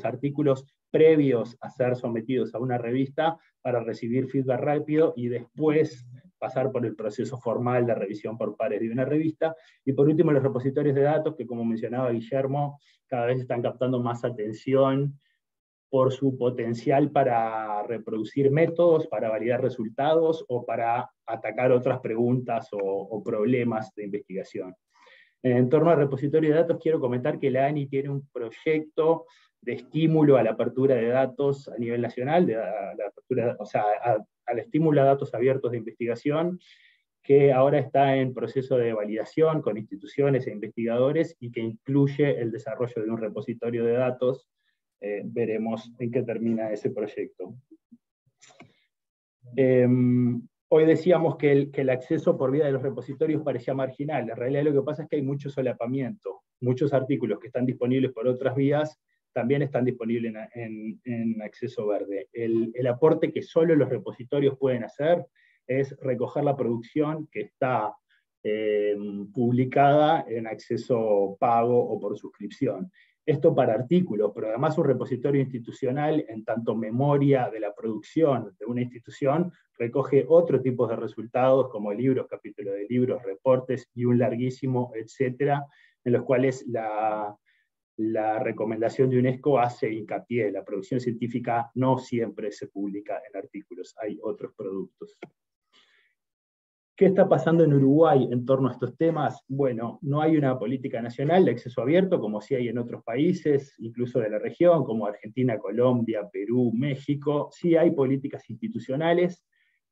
artículos previos a ser sometidos a una revista para recibir feedback rápido y después pasar por el proceso formal de revisión por pares de una revista. Y por último, los repositorios de datos, que como mencionaba Guillermo, cada vez están captando más atención por su potencial para reproducir métodos, para validar resultados o para atacar otras preguntas o problemas de investigación. En torno al repositorio de datos, quiero comentar que la ANI tiene un proyecto estímulo a la apertura de datos a nivel nacional, al estímulo a datos abiertos de investigación, que ahora está en proceso de validación con instituciones e investigadores y que incluye el desarrollo de un repositorio de datos. Veremos en qué termina ese proyecto. Hoy decíamos que el acceso por vía de los repositorios parecía marginal. En realidad lo que pasa es que hay mucho solapamiento. Muchos artículos que están disponibles por otras vías también están disponibles en acceso verde. El aporte que solo los repositorios pueden hacer es recoger la producción que está publicada en acceso pago o por suscripción. Esto para artículos, pero además un repositorio institucional, en tanto memoria de la producción de una institución, recoge otro tipo de resultados como libros, capítulos de libros, reportes y un larguísimo, etcétera, en los cuales la recomendación de UNESCO hace hincapié. La producción científica no siempre se publica en artículos, hay otros productos. ¿Qué está pasando en Uruguay en torno a estos temas? Bueno, no hay una política nacional de acceso abierto, como sí hay en otros países, incluso de la región, como Argentina, Colombia, Perú, México. Sí hay políticas institucionales,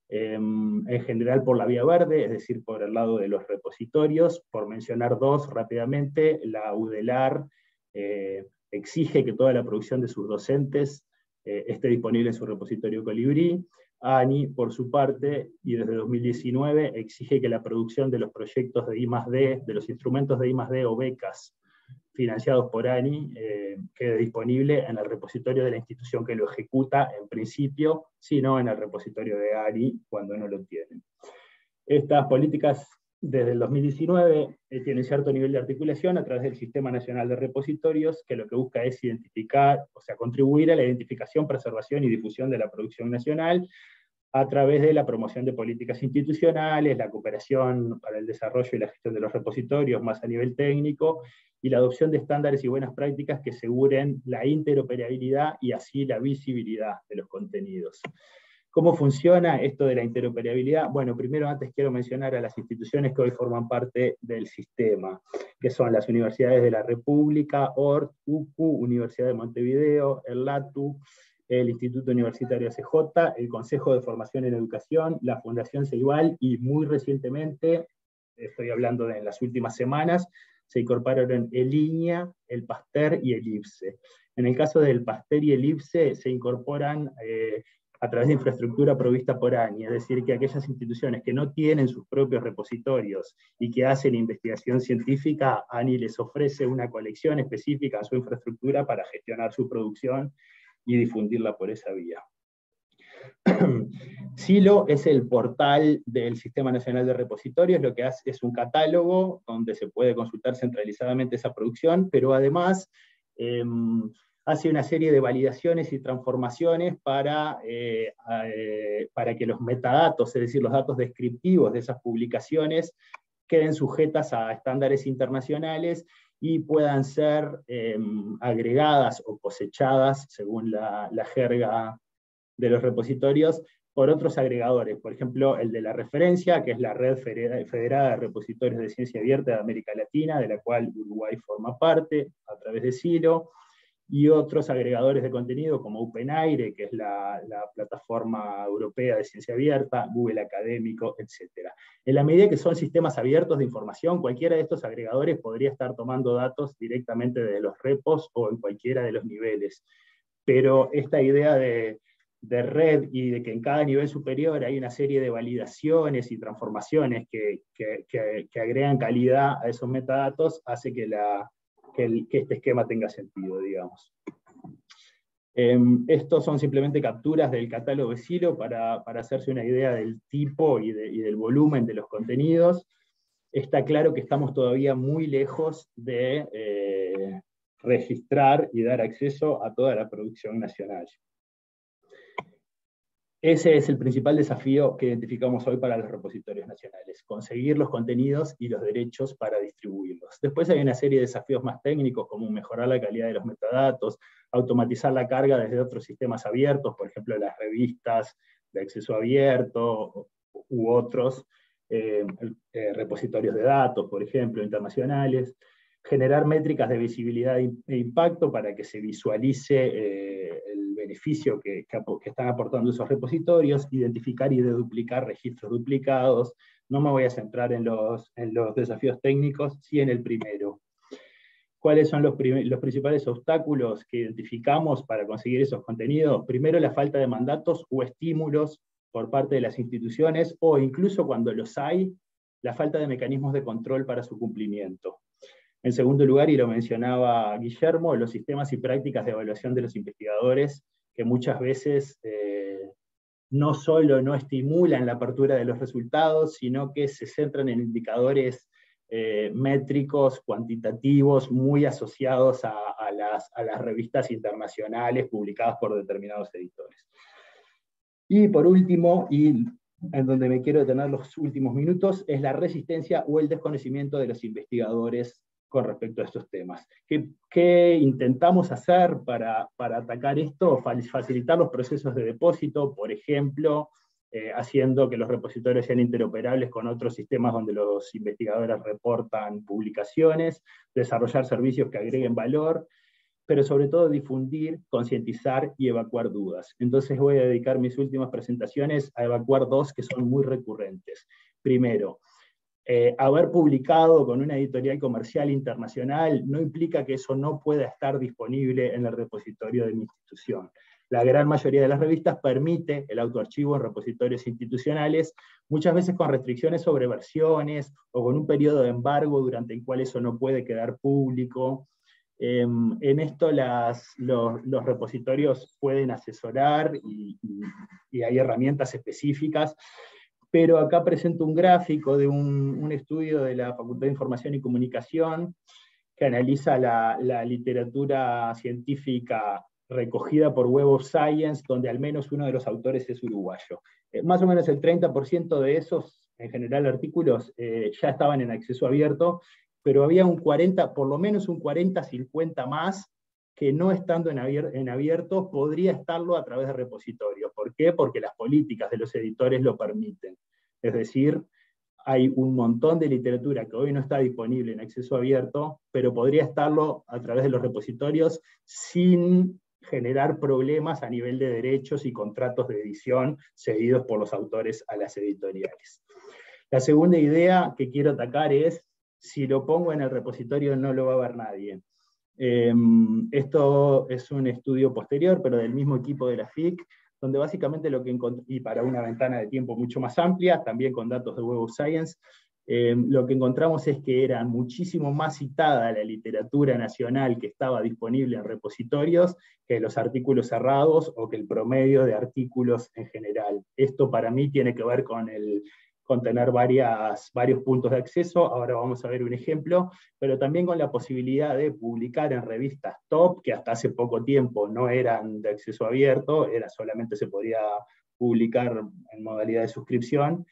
en general por la vía verde, es decir, por el lado de los repositorios. Por mencionar dos rápidamente, la UDELAR exige que toda la producción de sus docentes esté disponible en su repositorio Colibrí. ANI, por su parte, y desde 2019, exige que la producción de los proyectos de I+D, de los instrumentos de I+D o becas financiados por ANI, quede disponible en el repositorio de la institución que lo ejecuta, en principio, sino en el repositorio de ANI cuando no lo tienen. Estas políticas, desde el 2019, tienen cierto nivel de articulación a través del Sistema Nacional de Repositorios, que lo que busca es identificar, o sea, contribuir a la identificación, preservación y difusión de la producción nacional, a través de la promoción de políticas institucionales, la cooperación para el desarrollo y la gestión de los repositorios, más a nivel técnico, y la adopción de estándares y buenas prácticas que aseguren la interoperabilidad y así la visibilidad de los contenidos. ¿Cómo funciona esto de la interoperabilidad? Bueno, primero antes quiero mencionar a las instituciones que hoy forman parte del sistema, que son las Universidades de la República, ORT, UCU, Universidad de Montevideo, el LATU, el Instituto Universitario ACJ, el Consejo de Formación en Educación, la Fundación Ceibal, y muy recientemente, estoy hablando de en las últimas semanas, se incorporaron el INIA, el PASTER y el IPSE. En el caso del PASTER y el IPSE se incorporan a través de infraestructura provista por ANI, es decir, que aquellas instituciones que no tienen sus propios repositorios y que hacen investigación científica, ANI les ofrece una colección específica a su infraestructura para gestionar su producción y difundirla por esa vía. Silo es el portal del Sistema Nacional de Repositorios, lo que hace es un catálogo donde se puede consultar centralizadamente esa producción, pero además hace una serie de validaciones y transformaciones para que los metadatos, es decir, los datos descriptivos de esas publicaciones, queden sujetas a estándares internacionales y puedan ser agregadas o cosechadas, según la jerga de los repositorios, por otros agregadores. Por ejemplo, el de la referencia, que es la Red Federada de Repositorios de Ciencia Abierta de América Latina, de la cual Uruguay forma parte, a través de Silo, y otros agregadores de contenido como OpenAIRE, que es la plataforma europea de ciencia abierta, Google Académico, etc. En la medida que son sistemas abiertos de información, cualquiera de estos agregadores podría estar tomando datos directamente de los repos o en cualquiera de los niveles. Pero esta idea de red y de que en cada nivel superior hay una serie de validaciones y transformaciones que agregan calidad a esos metadatos, hace que este esquema tenga sentido, digamos. Estos son simplemente capturas del catálogo de Silo para hacerse una idea del tipo y del volumen de los contenidos. Está claro que estamos todavía muy lejos de registrar y dar acceso a toda la producción nacional. Ese es el principal desafío que identificamos hoy para los repositorios nacionales, conseguir los contenidos y los derechos para distribuirlos. Después hay una serie de desafíos más técnicos, como mejorar la calidad de los metadatos, automatizar la carga desde otros sistemas abiertos, por ejemplo las revistas de acceso abierto u otros repositorios de datos, por ejemplo, internacionales. generar métricas de visibilidad e impacto para que se visualice el beneficio que están aportando esos repositorios, identificar y deduplicar registros duplicados. No me voy a centrar en los desafíos técnicos, sí en el primero. ¿Cuáles son los principales obstáculos que identificamos para conseguir esos contenidos? Primero, la falta de mandatos o estímulos por parte de las instituciones, o incluso cuando los hay, la falta de mecanismos de control para su cumplimiento. En segundo lugar, y lo mencionaba Guillermo, los sistemas y prácticas de evaluación de los investigadores, que muchas veces no solo no estimulan la apertura de los resultados, sino que se centran en indicadores métricos, cuantitativos, muy asociados a las revistas internacionales publicadas por determinados editores. Y por último, y en donde me quiero detener los últimos minutos, es la resistencia o el desconocimiento de los investigadores con respecto a estos temas. ¿Qué intentamos hacer para atacar esto? Facilitar los procesos de depósito, por ejemplo, haciendo que los repositorios sean interoperables con otros sistemas donde los investigadores reportan publicaciones, desarrollar servicios que agreguen valor, pero sobre todo difundir, concientizar y evacuar dudas. Entonces voy a dedicar mis últimas presentaciones a evacuar dos que son muy recurrentes. Primero, haber publicado con una editorial comercial internacional no implica que eso no pueda estar disponible en el repositorio de mi institución. La gran mayoría de las revistas permite el autoarchivo en repositorios institucionales, muchas veces con restricciones sobre versiones, o con un periodo de embargo durante el cual eso no puede quedar público. En esto los repositorios pueden asesorar y hay herramientas específicas, pero acá presento un gráfico de un estudio de la Facultad de Información y Comunicación que analiza la literatura científica recogida por Web of Science, donde al menos uno de los autores es uruguayo. Más o menos el 30% de esos, en general, artículos ya estaban en acceso abierto, pero había por lo menos un 40-50 más que no estando en abierto podría estarlo a través de repositorios. ¿Por qué? Porque las políticas de los editores lo permiten. Es decir, hay un montón de literatura que hoy no está disponible en acceso abierto, pero podría estarlo a través de los repositorios sin generar problemas a nivel de derechos y contratos de edición cedidos por los autores a las editoriales. La segunda idea que quiero atacar es, si lo pongo en el repositorio no lo va a ver nadie. Esto es un estudio posterior, pero del mismo equipo de la FIC, donde básicamente lo que encontré, y para una ventana de tiempo mucho más amplia, también con datos de Web of Science, lo que encontramos es que era muchísimo más citada la literatura nacional que estaba disponible en repositorios que los artículos cerrados o que el promedio de artículos en general. Esto para mí tiene que ver con tener varios puntos de acceso, ahora vamos a ver un ejemplo, pero también con la posibilidad de publicar en revistas top, que hasta hace poco tiempo no eran de acceso abierto, solamente se podía publicar en modalidad de suscripción.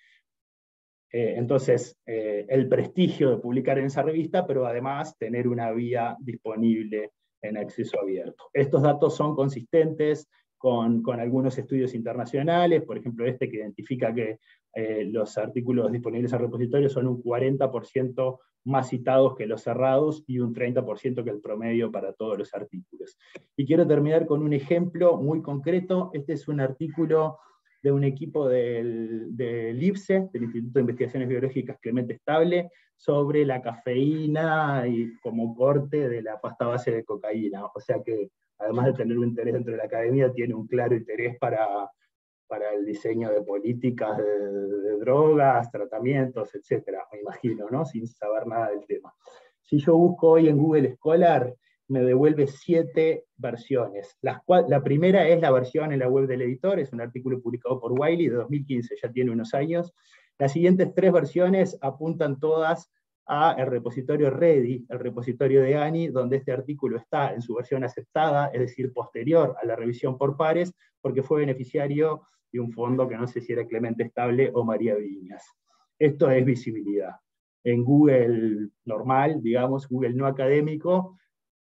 Entonces, el prestigio de publicar en esa revista, pero además tener una vía disponible en acceso abierto. Estos datos son consistentes con algunos estudios internacionales, por ejemplo este que identifica que los artículos disponibles en repositorios son un 40% más citados que los cerrados y un 30% que el promedio para todos los artículos. Y quiero terminar con un ejemplo muy concreto. Este es un artículo de un equipo del IPSE, del Instituto de Investigaciones Biológicas Clemente Estable, sobre la cafeína y como corte de la pasta base de cocaína. O sea que, además de tener un interés dentro de la academia, tiene un claro interés para el diseño de políticas de drogas, tratamientos, etc. Me imagino, ¿no? Sin saber nada del tema. Si yo busco hoy en Google Scholar, me devuelve 7 versiones. La primera es la versión en la web del editor, es un artículo publicado por Wiley de 2015, ya tiene unos años. Las siguientes 3 versiones apuntan todas al repositorio Ready, el repositorio de ANI, donde este artículo está en su versión aceptada, es decir, posterior a la revisión por pares, porque fue beneficiario de un fondo que no sé si era Clemente Estable o María Viñas. Esto es visibilidad. En Google normal, digamos, Google no académico,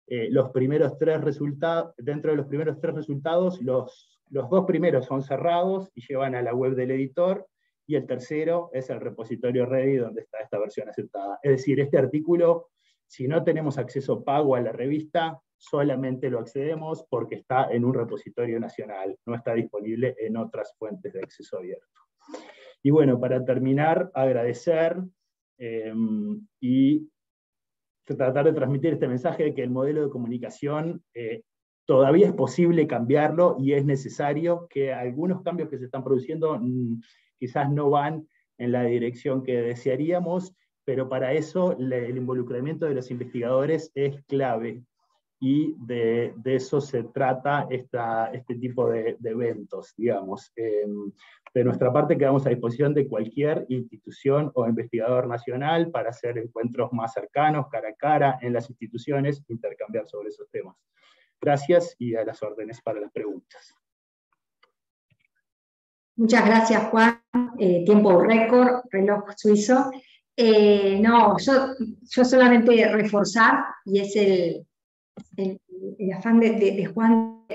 los primeros 3 resultados, dentro de los primeros 3 resultados, los 2 primeros son cerrados y llevan a la web del editor, y el tercero es el repositorio Ready donde está esta versión aceptada. Es decir, este artículo Si no tenemos acceso pago a la revista, solamente lo accedemos porque está en un repositorio nacional, no está disponible en otras fuentes de acceso abierto. Y bueno, para terminar, agradecer y tratar de transmitir este mensaje de que el modelo de comunicación todavía es posible cambiarlo y es necesario, que algunos cambios que se están produciendo quizás no van en la dirección que desearíamos, pero para eso el involucramiento de los investigadores es clave, y de eso se trata este tipo de eventos, digamos. De nuestra parte quedamos a disposición de cualquier institución o investigador nacional para hacer encuentros más cercanos, cara a cara, en las instituciones, intercambiar sobre esos temas. Gracias, y a las órdenes para las preguntas. Muchas gracias, Juan. Tiempo récord, reloj suizo. No, yo solamente reforzar, y es el afán de Juan,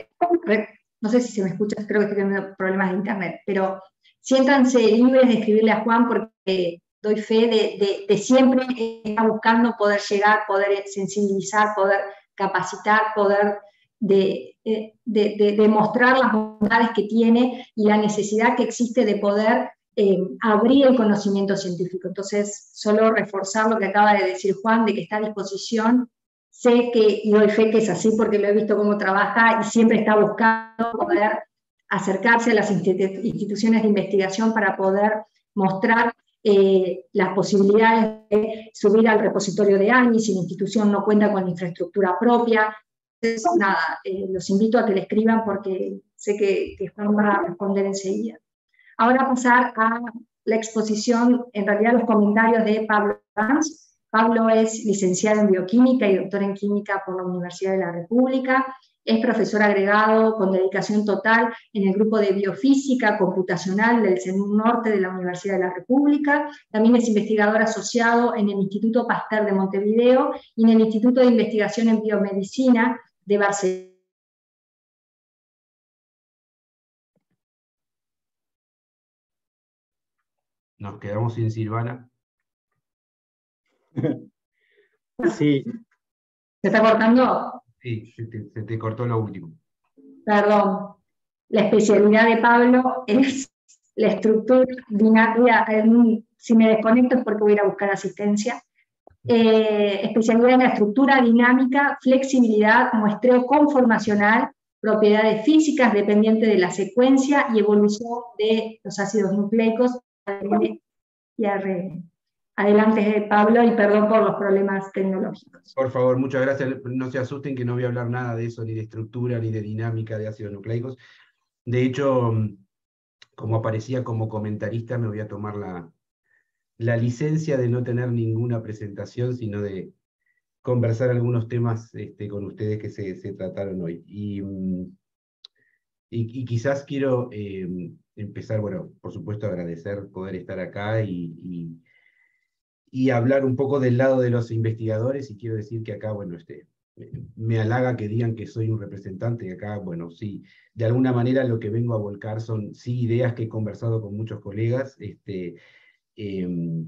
no sé si se me escucha, creo que estoy teniendo problemas de internet, pero siéntanse libres de escribirle a Juan, porque doy fe de siempre está buscando poder llegar, poder sensibilizar, poder capacitar, poder demostrar las bondades que tiene y la necesidad que existe de poder abrir el conocimiento científico. Entonces, solo reforzar lo que acaba de decir Juan, de que está a disposición. Sé que, y doy fe que es así porque lo he visto cómo trabaja y siempre está buscando poder acercarse a las instituciones de investigación para poder mostrar las posibilidades de subir al repositorio de ANI si la institución no cuenta con infraestructura propia. Entonces, nada, los invito a que le escriban porque sé que Juan va a responder enseguida. Ahora pasar a la exposición, en realidad los comentarios de Pablo Sanz. Pablo es licenciado en Bioquímica y doctor en Química por la Universidad de la República. Es profesor agregado con dedicación total en el grupo de Biofísica Computacional del CENUR Norte de la Universidad de la República. También es investigador asociado en el Instituto Pasteur de Montevideo y en el Instituto de Investigación en Biomedicina de Barcelona. Nos quedamos sin Silvana. Sí. ¿Se está cortando? Sí, se te cortó lo último. Perdón. La especialidad de Pablo es la estructura dinámica. Si me desconecto es porque voy a ir a buscar asistencia. Especialidad en la estructura dinámica, flexibilidad, muestreo conformacional, propiedades físicas dependientes de la secuencia y evolución de los ácidos nucleicos, ADN y ARN. Adelante, Pablo, y perdón por los problemas tecnológicos. Por favor, muchas gracias. No se asusten que no voy a hablar nada de eso, ni de estructura, ni de dinámica de ácidos nucleicos. De hecho, como aparecía como comentarista, me voy a tomar la licencia de no tener ninguna presentación, sino de conversar algunos temas con ustedes que se trataron hoy. Y quizás quiero empezar, bueno, por supuesto, agradecer poder estar acá y hablar un poco del lado de los investigadores, y quiero decir que acá, bueno, me halaga que digan que soy un representante, y acá, bueno, sí, de alguna manera lo que vengo a volcar son, sí, ideas que he conversado con muchos colegas,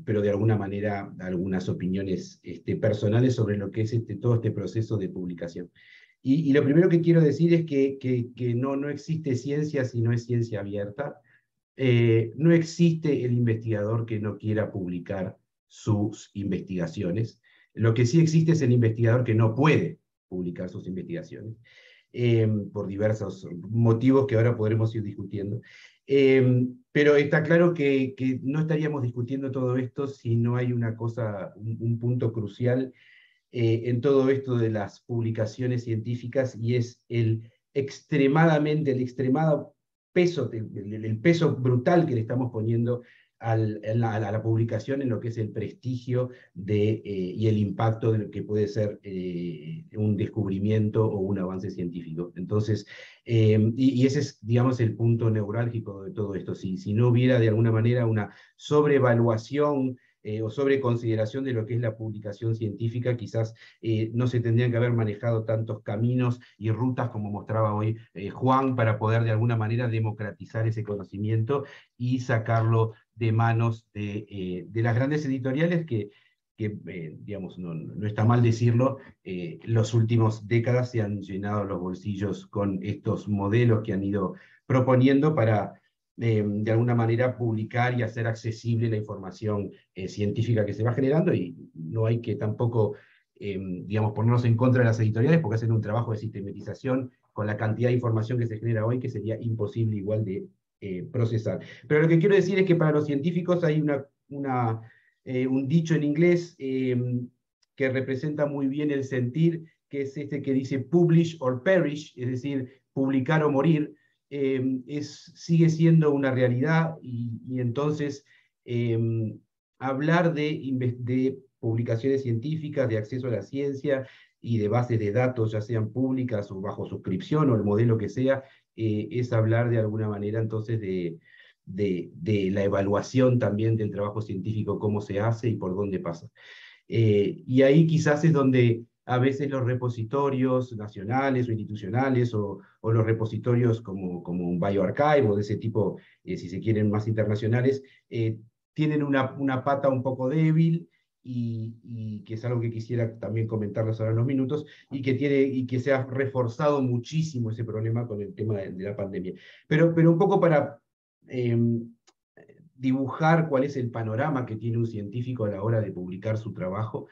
pero de alguna manera algunas opiniones personales sobre lo que es todo este proceso de publicación. Y lo primero que quiero decir es que no existe ciencia si no es ciencia abierta. No existe el investigador que no quiera publicar sus investigaciones. Lo que sí existe es el investigador que no puede publicar sus investigaciones, por diversos motivos que ahora podremos ir discutiendo. Pero está claro que no estaríamos discutiendo todo esto si no hay una cosa, un punto crucial en todo esto de las publicaciones científicas, y es el extremado peso, el peso brutal que le estamos poniendo a la publicación en lo que es el prestigio y el impacto de lo que puede ser un descubrimiento o un avance científico. Entonces, y ese es, digamos, el punto neurálgico de todo esto. Si no hubiera de alguna manera una sobreevaluación o sobreconsideración de lo que es la publicación científica, quizás no se tendrían que haber manejado tantos caminos y rutas como mostraba hoy Juan, para poder de alguna manera democratizar ese conocimiento y sacarlo de manos de las grandes editoriales que digamos, no está mal decirlo, los últimos décadas se han llenado los bolsillos con estos modelos que han ido proponiendo para, de alguna manera, publicar y hacer accesible la información científica que se va generando, y no hay que tampoco, digamos, ponernos en contra de las editoriales, porque hacen un trabajo de sistematización con la cantidad de información que se genera hoy, que sería imposible igual de procesar. Pero lo que quiero decir es que para los científicos hay un dicho en inglés que representa muy bien el sentir, que es este que dice publish or perish, es decir, publicar o morir. Sigue siendo una realidad, y entonces hablar de publicaciones científicas, de acceso a la ciencia y de bases de datos, ya sean públicas o bajo suscripción o el modelo que sea, es hablar de alguna manera entonces de la evaluación también del trabajo científico, cómo se hace y por dónde pasa. Y ahí quizás es donde a veces los repositorios nacionales o institucionales, o los repositorios como un bioarchive o de ese tipo, si se quieren, más internacionales, tienen una pata un poco débil, y que es algo que quisiera también comentarles ahora en unos minutos, y que se ha reforzado muchísimo ese problema con el tema de la pandemia. Pero un poco para dibujar cuál es el panorama que tiene un científico a la hora de publicar su trabajo.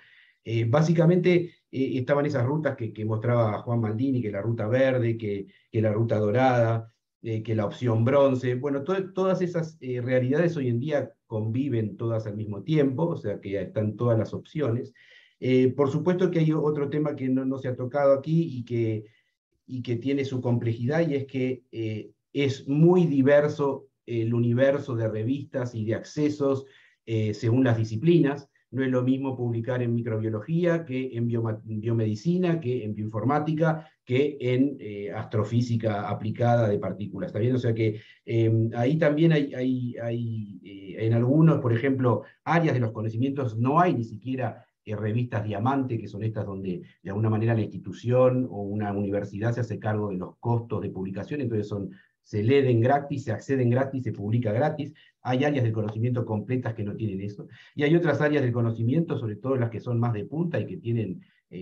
Básicamente estaban esas rutas que mostraba Juan Maldini, que la ruta verde, que la ruta dorada, que la opción bronce. Bueno, todas esas realidades hoy en día conviven todas al mismo tiempo, o sea que están todas las opciones. Por supuesto que hay otro tema que no se ha tocado aquí y que tiene su complejidad, y es que es muy diverso el universo de revistas y de accesos según las disciplinas. No es lo mismo publicar en microbiología que en biomedicina, que en bioinformática, que en astrofísica aplicada de partículas. ¿Está bien? O sea que ahí también hay en algunos, por ejemplo, áreas de los conocimientos, no hay ni siquiera revistas diamante, que son estas donde de alguna manera la institución o una universidad se hace cargo de los costos de publicación, entonces se leen gratis, se acceden gratis, se publica gratis. Hay áreas del conocimiento completas que no tienen eso, y hay otras áreas del conocimiento, sobre todo las que son más de punta y que tienen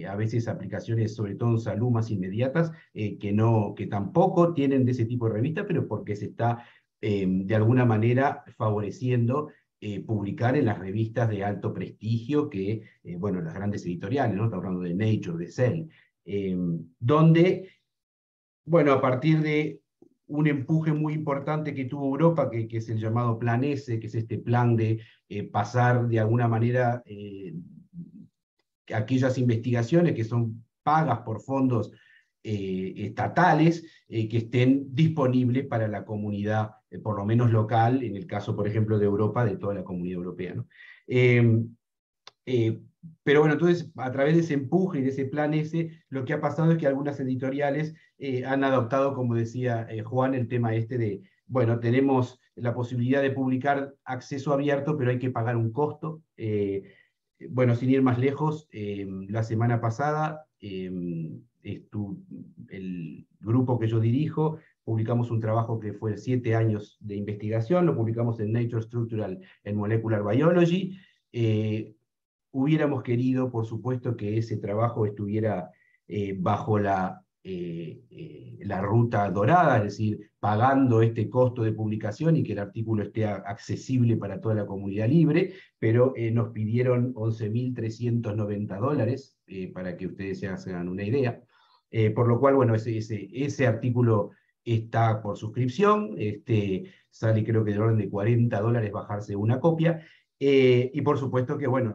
a veces aplicaciones, sobre todo en salud, más inmediatas, que tampoco tienen de ese tipo de revistas, pero porque se está de alguna manera favoreciendo publicar en las revistas de alto prestigio, que, bueno, las grandes editoriales, ¿no? Estamos hablando de Nature, de Cell, donde, bueno, a partir de un empuje muy importante que tuvo Europa, que es el llamado Plan S, que es este plan de pasar de alguna manera aquellas investigaciones que son pagas por fondos estatales, que estén disponibles para la comunidad, por lo menos local, en el caso, por ejemplo, de Europa, de toda la comunidad europea, ¿no? Pero bueno, entonces, a través de ese empuje y de ese plan ese, lo que ha pasado es que algunas editoriales han adoptado, como decía Juan, el tema este de, bueno, tenemos la posibilidad de publicar acceso abierto, pero hay que pagar un costo. Bueno, sin ir más lejos, la semana pasada, el grupo que yo dirijo, publicamos un trabajo que fue 7 años de investigación, lo publicamos en Nature Structural and Molecular Biology. Hubiéramos querido, por supuesto, que ese trabajo estuviera bajo la ruta dorada, es decir, pagando este costo de publicación y que el artículo esté accesible para toda la comunidad libre, pero nos pidieron $11.390, para que ustedes se hagan una idea. Por lo cual, bueno, ese artículo está por suscripción, sale creo que del orden de $40 bajarse una copia. Y por supuesto que, bueno,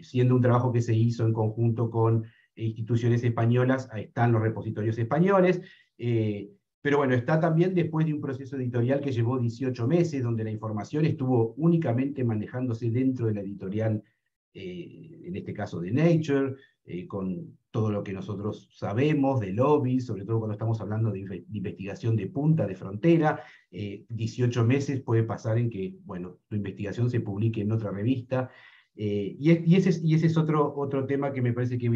siendo un trabajo que se hizo en conjunto con instituciones españolas, ahí están los repositorios españoles, pero bueno, está también después de un proceso editorial que llevó 18 meses, donde la información estuvo únicamente manejándose dentro de la editorial, en este caso de Nature, con todo lo que nosotros sabemos de lobbies, sobre todo cuando estamos hablando de investigación de punta, de frontera. 18 meses puede pasar en que, bueno, tu investigación se publique en otra revista, y ese es otro tema que me parece que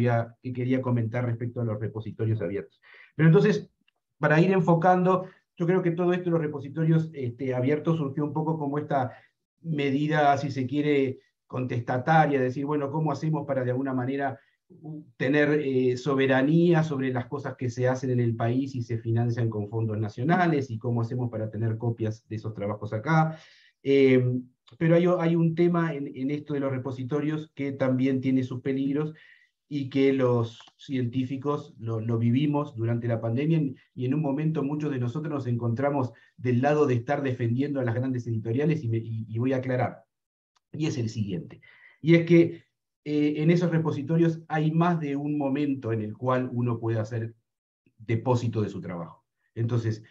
quería comentar respecto a los repositorios abiertos. Pero entonces, para ir enfocando, yo creo que todo esto de los repositorios abiertos surgió un poco como esta medida, si se quiere, contestataria, decir, bueno, ¿cómo hacemos para de alguna manera tener soberanía sobre las cosas que se hacen en el país y se financian con fondos nacionales, y cómo hacemos para tener copias de esos trabajos acá? Pero hay un tema en esto de los repositorios que también tiene sus peligros, y que los científicos lo vivimos durante la pandemia, y en un momento muchos de nosotros nos encontramos del lado de estar defendiendo a las grandes editoriales, y voy a aclarar, y es el siguiente, y es que en esos repositorios hay más de un momento en el cual uno puede hacer depósito de su trabajo. Entonces,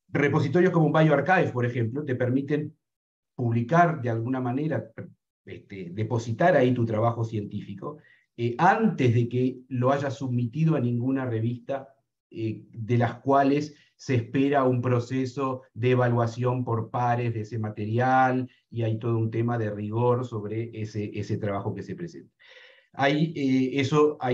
repositorios como bioRxiv, por ejemplo, te permiten publicar de alguna manera, depositar ahí tu trabajo científico, antes de que lo hayas submitido a ninguna revista, de las cuales se espera un proceso de evaluación por pares de ese material, y hay todo un tema de rigor sobre ese trabajo que se presenta. Hay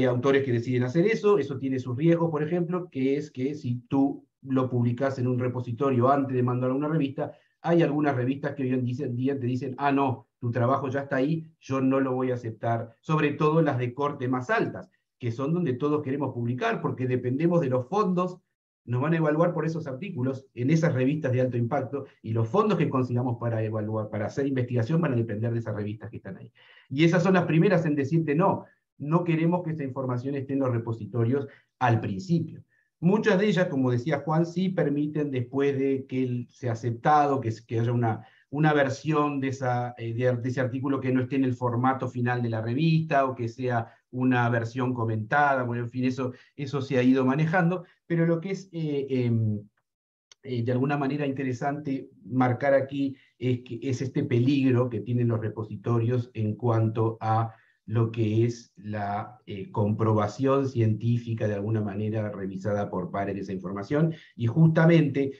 autores que deciden hacer eso tiene sus riesgos, por ejemplo, que es que si tú lo publicas en un repositorio antes de mandarlo a una revista, hay algunas revistas que hoy en día te dicen, ah, no, tu trabajo ya está ahí, yo no lo voy a aceptar, sobre todo las de corte más altas, que son donde todos queremos publicar, porque dependemos de los fondos, nos van a evaluar por esos artículos en esas revistas de alto impacto, y los fondos que consigamos para evaluar, para hacer investigación, van a depender de esas revistas que están ahí. Y esas son las primeras en decirte, no, no queremos que esa información esté en los repositorios al principio. Muchas de ellas, como decía Juan, sí permiten, después de que sea aceptado, que haya una versión de ese artículo que no esté en el formato final de la revista, o que sea una versión comentada. Bueno, en fin, eso se ha ido manejando, pero lo que es de alguna manera interesante marcar aquí es este peligro que tienen los repositorios en cuanto a lo que es la comprobación científica, de alguna manera revisada por pares de esa información. Y justamente,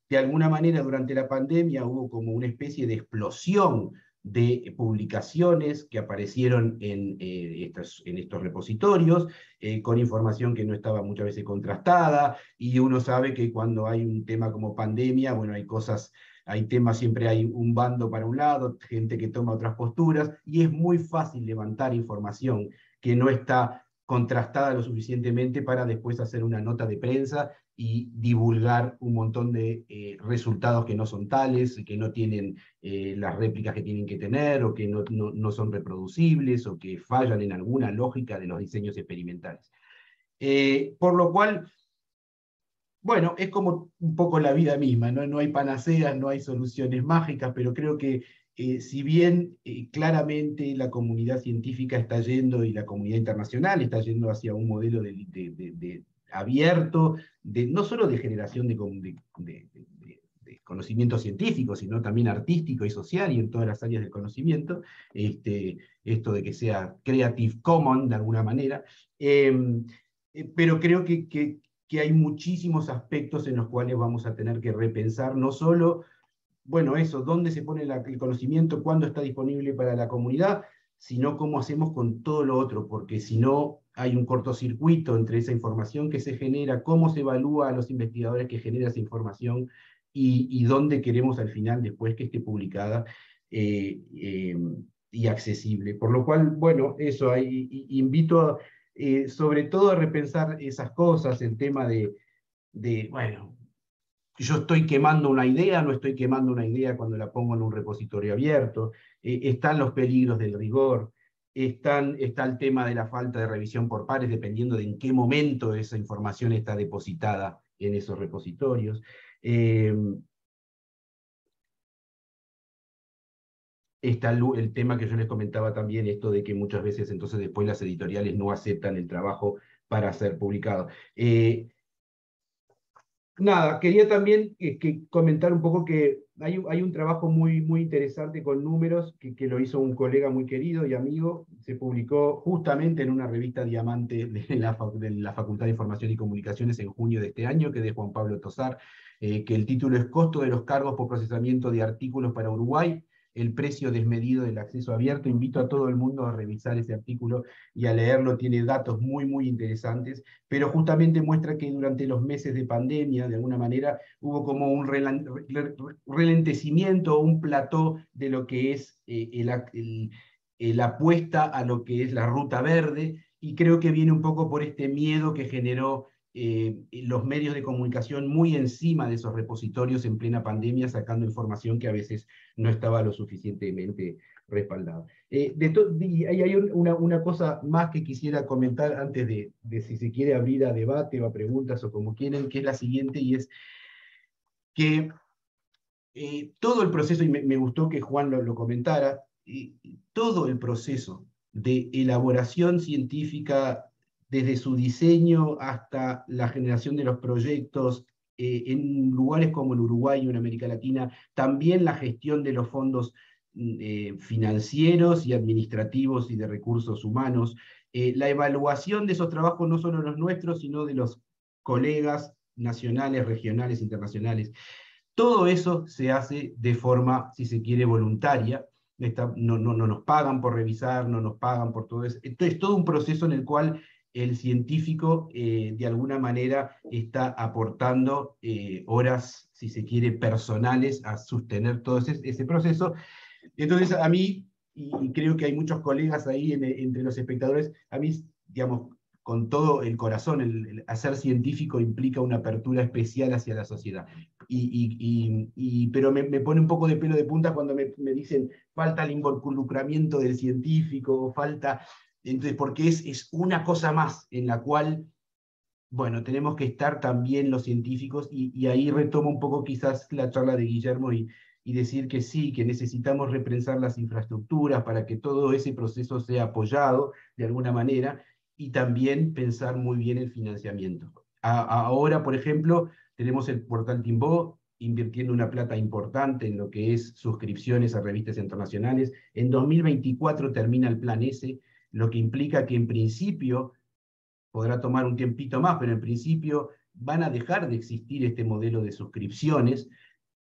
de alguna manera, durante la pandemia hubo como una especie de explosión de publicaciones que aparecieron en estos repositorios, con información que no estaba muchas veces contrastada, y uno sabe que cuando hay un tema como pandemia, bueno, hay temas, siempre hay un bando para un lado, gente que toma otras posturas, y es muy fácil levantar información que no está contrastada lo suficientemente para después hacer una nota de prensa y divulgar un montón de resultados que no son tales, que no tienen las réplicas que tienen que tener, o que no son reproducibles, o que fallan en alguna lógica de los diseños experimentales. Por lo cual, bueno, es como un poco la vida misma, ¿no? No hay panaceas, no hay soluciones mágicas, pero creo que si bien claramente la comunidad científica está yendo, y la comunidad internacional está yendo hacia un modelo de abierto, no solo de generación de conocimiento científico, sino también artístico y social, y en todas las áreas del conocimiento, esto de que sea Creative Commons de alguna manera, pero creo que hay muchísimos aspectos en los cuales vamos a tener que repensar, no solo, bueno, eso, dónde se pone el conocimiento, cuándo está disponible para la comunidad, sino cómo hacemos con todo lo otro, porque si no hay un cortocircuito entre esa información que se genera, cómo se evalúa a los investigadores que generan esa información, y dónde queremos al final, después que esté publicada y accesible. Por lo cual, bueno, eso, invito sobre todo a repensar esas cosas, el tema bueno, yo estoy quemando una idea, no estoy quemando una idea cuando la pongo en un repositorio abierto, están los peligros del rigor, está el tema de la falta de revisión por pares, dependiendo de en qué momento esa información está depositada en esos repositorios. Está el tema que yo les comentaba también, esto de que muchas veces entonces después las editoriales no aceptan el trabajo para ser publicado. Nada, quería también comentar un poco que hay un trabajo muy, muy interesante con números que lo hizo un colega muy querido y amigo. Se publicó justamente en una revista Diamante de la Facultad de Información y Comunicaciones en junio de este año, que es de Juan Pablo Tosar, que el título es Costo de los cargos por procesamiento de artículos para Uruguay, el precio desmedido del acceso abierto. Invito a todo el mundo a revisar ese artículo y a leerlo, tiene datos muy, muy interesantes, pero justamente muestra que durante los meses de pandemia, de alguna manera, hubo como un ralentecimiento, un plató de lo que es la apuesta a lo que es la ruta verde, y creo que viene un poco por este miedo que generó los medios de comunicación muy encima de esos repositorios en plena pandemia, sacando información que a veces no estaba lo suficientemente respaldada. Hay una cosa más que quisiera comentar antes de si se quiere abrir a debate o a preguntas o como quieran, que es la siguiente, y es que todo el proceso, y me gustó que Juan lo comentara, todo el proceso de elaboración científica, desde su diseño hasta la generación de los proyectos, en lugares como en Uruguay o en América Latina, también la gestión de los fondos financieros y administrativos y de recursos humanos, la evaluación de esos trabajos, no solo los nuestros, sino de los colegas nacionales, regionales, internacionales. Todo eso se hace de forma, si se quiere, voluntaria. No nos pagan por revisar, no nos pagan por todo eso. Entonces, todo un proceso en el cual el científico, de alguna manera, está aportando horas, si se quiere, personales a sostener todo ese proceso. Entonces, a mí, y creo que hay muchos colegas ahí entre los espectadores, a mí, digamos, con todo el corazón, el hacer científico implica una apertura especial hacia la sociedad. Pero me pone un poco de pelo de punta cuando me dicen falta el involucramiento del científico, falta... Entonces, porque es una cosa más en la cual, bueno, tenemos que estar también los científicos, y ahí retomo un poco quizás la charla de Guillermo y decir que sí, que necesitamos repensar las infraestructuras para que todo ese proceso sea apoyado de alguna manera, y también pensar muy bien el financiamiento. Ahora, por ejemplo, tenemos el portal Timbó, invirtiendo una plata importante en lo que es suscripciones a revistas internacionales. En 2024 termina el plan S, lo que implica que en principio, podrá tomar un tiempito más, pero en principio van a dejar de existir este modelo de suscripciones.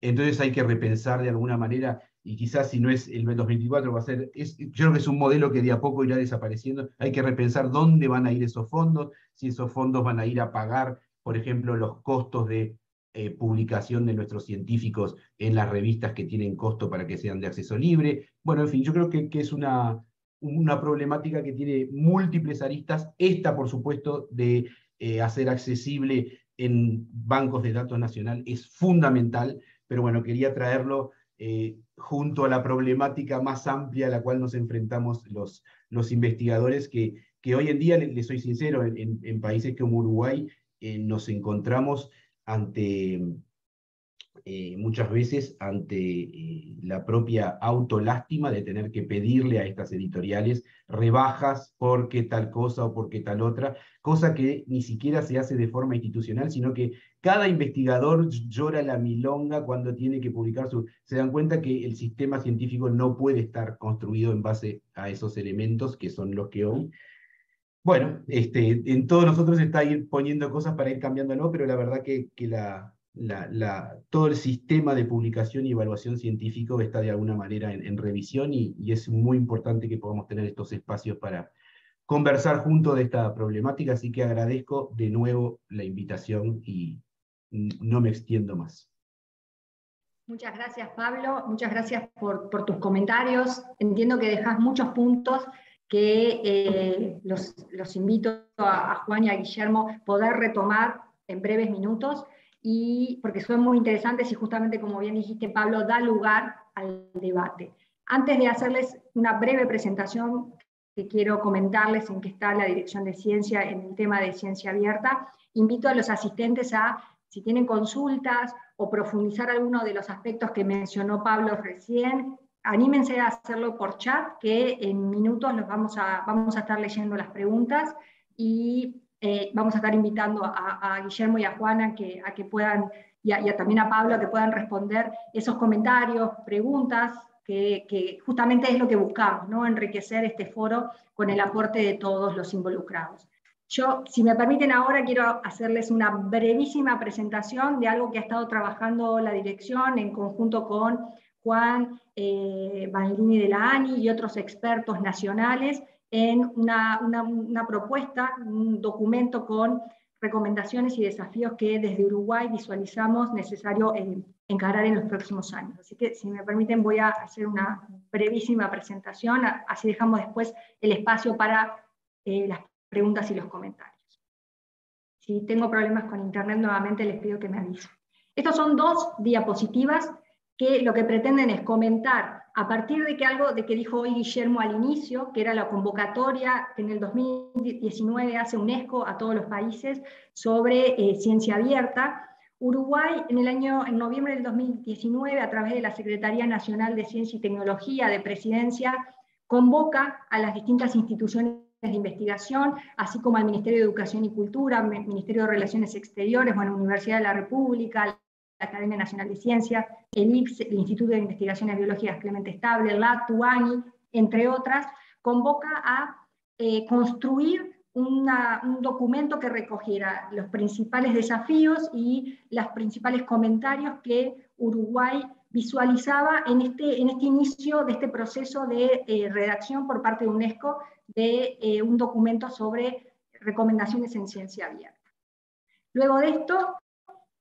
Entonces hay que repensar de alguna manera, y quizás si no es el 2024 va a ser, yo creo que es un modelo que de a poco irá desapareciendo. Hay que repensar dónde van a ir esos fondos, si esos fondos van a ir a pagar, por ejemplo, los costos de publicación de nuestros científicos en las revistas que tienen costo para que sean de acceso libre. Bueno, en fin, yo creo que es una problemática que tiene múltiples aristas. Esta, por supuesto, de hacer accesible en bancos de datos nacional es fundamental, pero bueno, quería traerlo junto a la problemática más amplia a la cual nos enfrentamos los investigadores, que hoy en día, les soy sincero, en países como Uruguay nos encontramos muchas veces ante la propia autolástima de tener que pedirle a estas editoriales rebajas porque tal cosa o porque tal otra, cosa que ni siquiera se hace de forma institucional, sino que cada investigador llora la milonga cuando tiene que publicar se dan cuenta que el sistema científico no puede estar construido en base a esos elementos que son los que hoy... Bueno, en todos nosotros está ir poniendo cosas para ir cambiándolo, pero la verdad que todo el sistema de publicación y evaluación científico está de alguna manera en revisión, y es muy importante que podamos tener estos espacios para conversar junto de esta problemática, así que agradezco de nuevo la invitación y no me extiendo más. Muchas gracias, Pablo, muchas gracias por tus comentarios. Entiendo que dejas muchos puntos que los invito a Juan y a Guillermo poder retomar en breves minutos, y porque son muy interesantes y justamente, como bien dijiste, Pablo, da lugar al debate. Antes de hacerles una breve presentación, que quiero comentarles en qué está la Dirección de Ciencia en el tema de ciencia abierta, invito a los asistentes a, si tienen consultas o profundizar alguno de los aspectos que mencionó Pablo recién, anímense a hacerlo por chat, que en minutos vamos a estar leyendo las preguntas, y vamos a estar invitando a Guillermo y a Juan a que puedan, y también a Pablo, a que puedan responder esos comentarios, preguntas, que justamente es lo que buscamos, ¿no? Enriquecer este foro con el aporte de todos los involucrados. Yo, si me permiten ahora, quiero hacerles una brevísima presentación de algo que ha estado trabajando la dirección en conjunto con Juan Vanlini de la ANI y otros expertos nacionales en una propuesta, un documento con recomendaciones y desafíos que desde Uruguay visualizamos necesario encarar en los próximos años. Así que, si me permiten, voy a hacer una brevísima presentación, así dejamos después el espacio para las preguntas y los comentarios. Si tengo problemas con internet, nuevamente les pido que me avisen. Estos son 2 diapositivas que lo que pretenden es comentar, a partir de algo que dijo hoy Guillermo al inicio, que era la convocatoria que en el 2019 hace UNESCO a todos los países sobre ciencia abierta. Uruguay, en noviembre del 2019, a través de la Secretaría Nacional de Ciencia y Tecnología de Presidencia, convoca a las distintas instituciones de investigación, así como al Ministerio de Educación y Cultura, Ministerio de Relaciones Exteriores, Universidad de la República, la Academia Nacional de Ciencias, el IPS, el Instituto de Investigaciones Biológicas Clemente Estable, la TUANI, entre otras, convoca a construir un documento que recogiera los principales desafíos y los principales comentarios que Uruguay visualizaba en este inicio de este proceso de redacción por parte de UNESCO de un documento sobre recomendaciones en ciencia abierta. Luego de esto,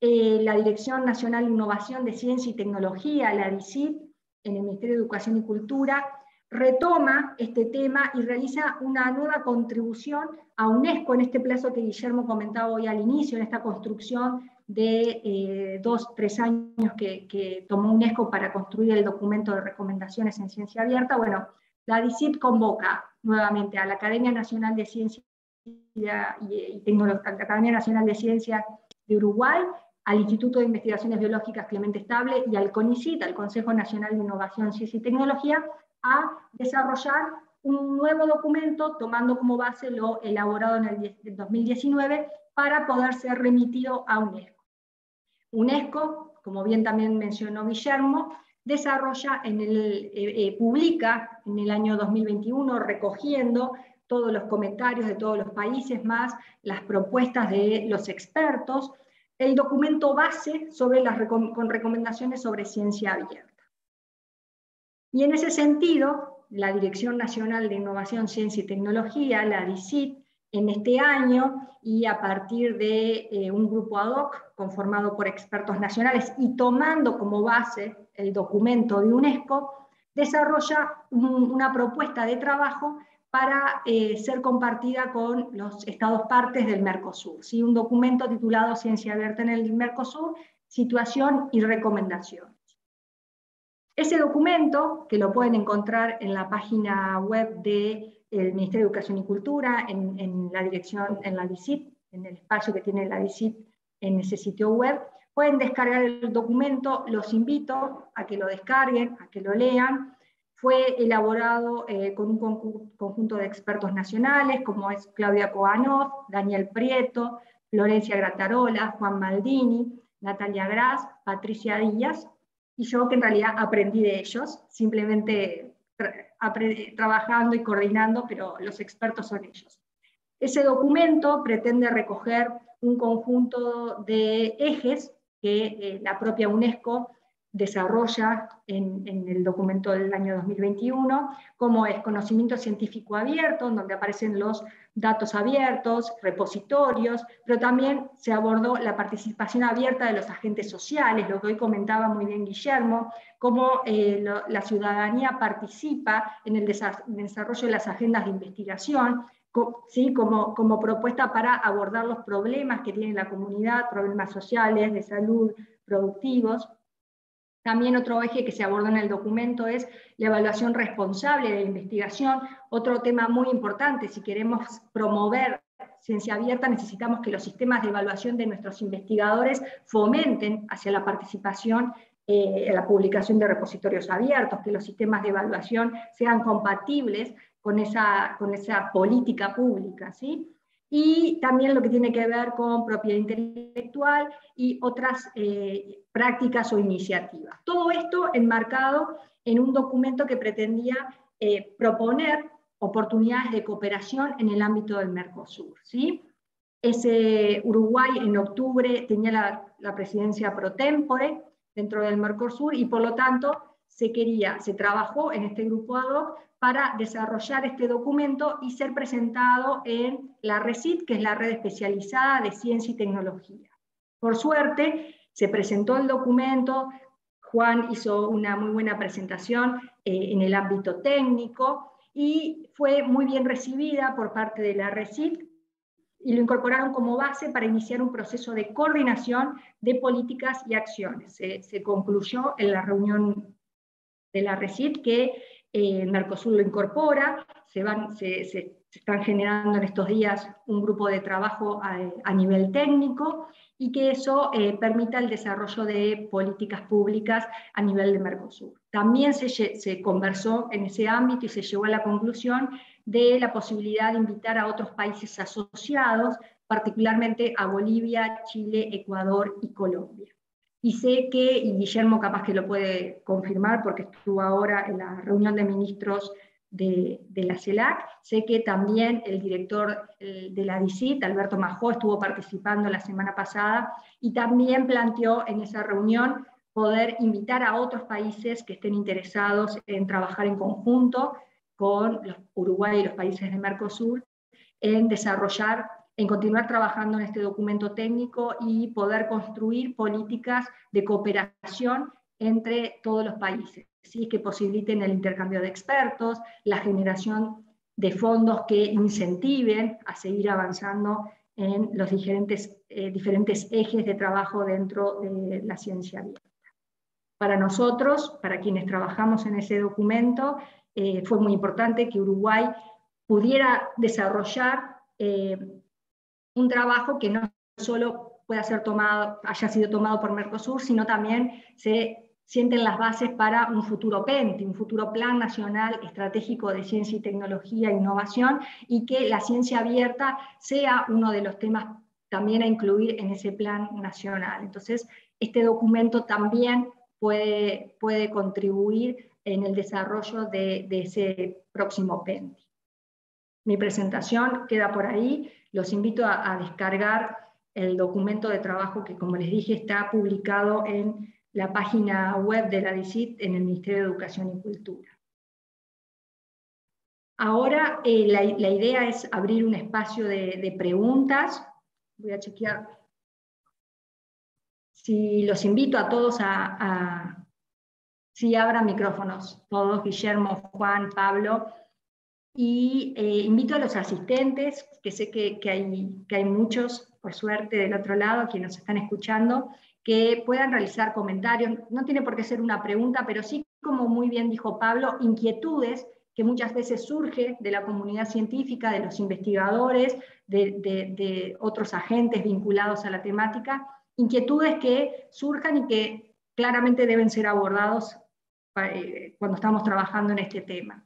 la Dirección Nacional de Innovación de Ciencia y Tecnología, la DICIT, en el Ministerio de Educación y Cultura, retoma este tema y realiza una nueva contribución a UNESCO en este plazo que Guillermo comentaba hoy al inicio, en esta construcción de 2-3 años que tomó UNESCO para construir el documento de recomendaciones en ciencia abierta. Bueno, la DICIT convoca nuevamente a la Academia Nacional de Ciencia y Tecnología, la Academia Nacional de Ciencias de Uruguay, al Instituto de Investigaciones Biológicas Clemente Estable y al CONICIT, al Consejo Nacional de Innovación, Ciencia y Tecnología, a desarrollar un nuevo documento tomando como base lo elaborado en el 2019 para poder ser remitido a UNESCO. UNESCO, como bien también mencionó Guillermo, desarrolla publica en el año 2021, recogiendo todos los comentarios de todos los países, más las propuestas de los expertos, el documento base con recomendaciones sobre ciencia abierta. Y en ese sentido, la Dirección Nacional de Innovación, Ciencia y Tecnología, la DICIT, en este año, y a partir de un grupo ad hoc conformado por expertos nacionales y tomando como base el documento de UNESCO, desarrolla una propuesta de trabajo para ser compartida con los estados partes del Mercosur. ¿Sí? Un documento titulado Ciencia Abierta en el Mercosur, situación y recomendaciones. Ese documento, que lo pueden encontrar en la página web del Ministerio de Educación y Cultura, en la dirección, en la DICIT, en el espacio que tiene la DICIT en ese sitio web, pueden descargar el documento, los invito a que lo descarguen, a que lo lean. Fue elaborado con un conjunto de expertos nacionales, como es Claudia Koganov, Daniel Prieto, Florencia Grattarola, Juan Maldini, Natalia Gras, Patricia Díaz, y yo que en realidad aprendí de ellos, simplemente trabajando y coordinando, pero los expertos son ellos. Ese documento pretende recoger un conjunto de ejes que la propia UNESCO desarrolla en el documento del año 2021, como es conocimiento científico abierto, donde aparecen los datos abiertos, repositorios, pero también se abordó la participación abierta de los agentes sociales, lo que hoy comentaba muy bien Guillermo, cómo la ciudadanía participa en el desarrollo de las agendas de investigación, ¿sí? como propuesta para abordar los problemas que tiene la comunidad, problemas sociales, de salud, productivos. También otro eje que se aborda en el documento es la evaluación responsable de la investigación, otro tema muy importante. Si queremos promover ciencia abierta, necesitamos que los sistemas de evaluación de nuestros investigadores fomenten hacia la participación en la publicación de repositorios abiertos, que los sistemas de evaluación sean compatibles con esa política pública, ¿sí? Y también lo que tiene que ver con propiedad intelectual y otras prácticas o iniciativas. Todo esto enmarcado en un documento que pretendía proponer oportunidades de cooperación en el ámbito del Mercosur, ¿sí? Uruguay en octubre tenía la presidencia pro tempore dentro del Mercosur y por lo tanto se trabajó en este grupo ad hoc para desarrollar este documento y ser presentado en la RECIT, que es la Red Especializada de Ciencia y Tecnología. Por suerte, se presentó el documento, Juan hizo una muy buena presentación en el ámbito técnico y fue muy bien recibida por parte de la RECIT, y lo incorporaron como base para iniciar un proceso de coordinación de políticas y acciones. Se concluyó en la reunión de la RECIT que Mercosur lo incorpora, se están generando en estos días un grupo de trabajo a nivel técnico, y que eso permita el desarrollo de políticas públicas a nivel de Mercosur. También se conversó en ese ámbito y se llegó a la conclusión de la posibilidad de invitar a otros países asociados, particularmente a Bolivia, Chile, Ecuador y Colombia. Y sé que, y Guillermo capaz que lo puede confirmar porque estuvo ahora en la reunión de ministros de la CELAC, sé que también el director de la DICIT, Alberto Majó, estuvo participando la semana pasada y también planteó en esa reunión poder invitar a otros países que estén interesados en trabajar en conjunto con Uruguay y los países de Mercosur en desarrollar, en continuar trabajando en este documento técnico y poder construir políticas de cooperación entre todos los países, ¿sí? Que posibiliten el intercambio de expertos, la generación de fondos que incentiven a seguir avanzando en los diferentes ejes de trabajo dentro de la ciencia abierta. Para nosotros, para quienes trabajamos en ese documento, fue muy importante que Uruguay pudiera desarrollar un trabajo que no solo haya sido tomado por Mercosur, sino también se sienten las bases para un futuro PENTI, un futuro Plan Nacional Estratégico de Ciencia y Tecnología e Innovación, y que la ciencia abierta sea uno de los temas también a incluir en ese plan nacional. Entonces, este documento también puede contribuir en el desarrollo de ese próximo PENTI. Mi presentación queda por ahí. Los invito a descargar el documento de trabajo que, como les dije, está publicado en la página web de la DICIT en el Ministerio de Educación y Cultura. Ahora la idea es abrir un espacio de preguntas. Voy a chequear si los invito a todos si abran micrófonos, todos, Guillermo, Juan, Pablo. Y invito a los asistentes, que sé que hay muchos, por suerte, del otro lado, quienes nos están escuchando, que puedan realizar comentarios. No tiene por qué ser una pregunta, pero sí, como muy bien dijo Pablo, inquietudes que muchas veces surgen de la comunidad científica, de los investigadores, de otros agentes vinculados a la temática, inquietudes que surjan y que claramente deben ser abordados cuando estamos trabajando en este tema.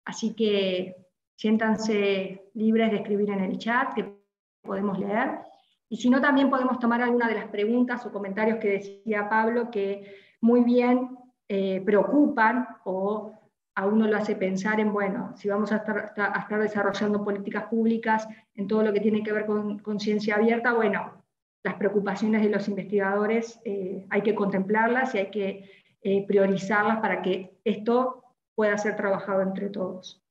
Así que siéntanse libres de escribir en el chat, que podemos leer. Y si no, también podemos tomar alguna de las preguntas o comentarios que decía Pablo, que muy bien preocupan o a uno lo hace pensar en, bueno, si vamos a estar desarrollando políticas públicas en todo lo que tiene que ver con ciencia abierta, bueno, las preocupaciones de los investigadores hay que contemplarlas y hay que priorizarlas para que esto pueda ser trabajado entre todos.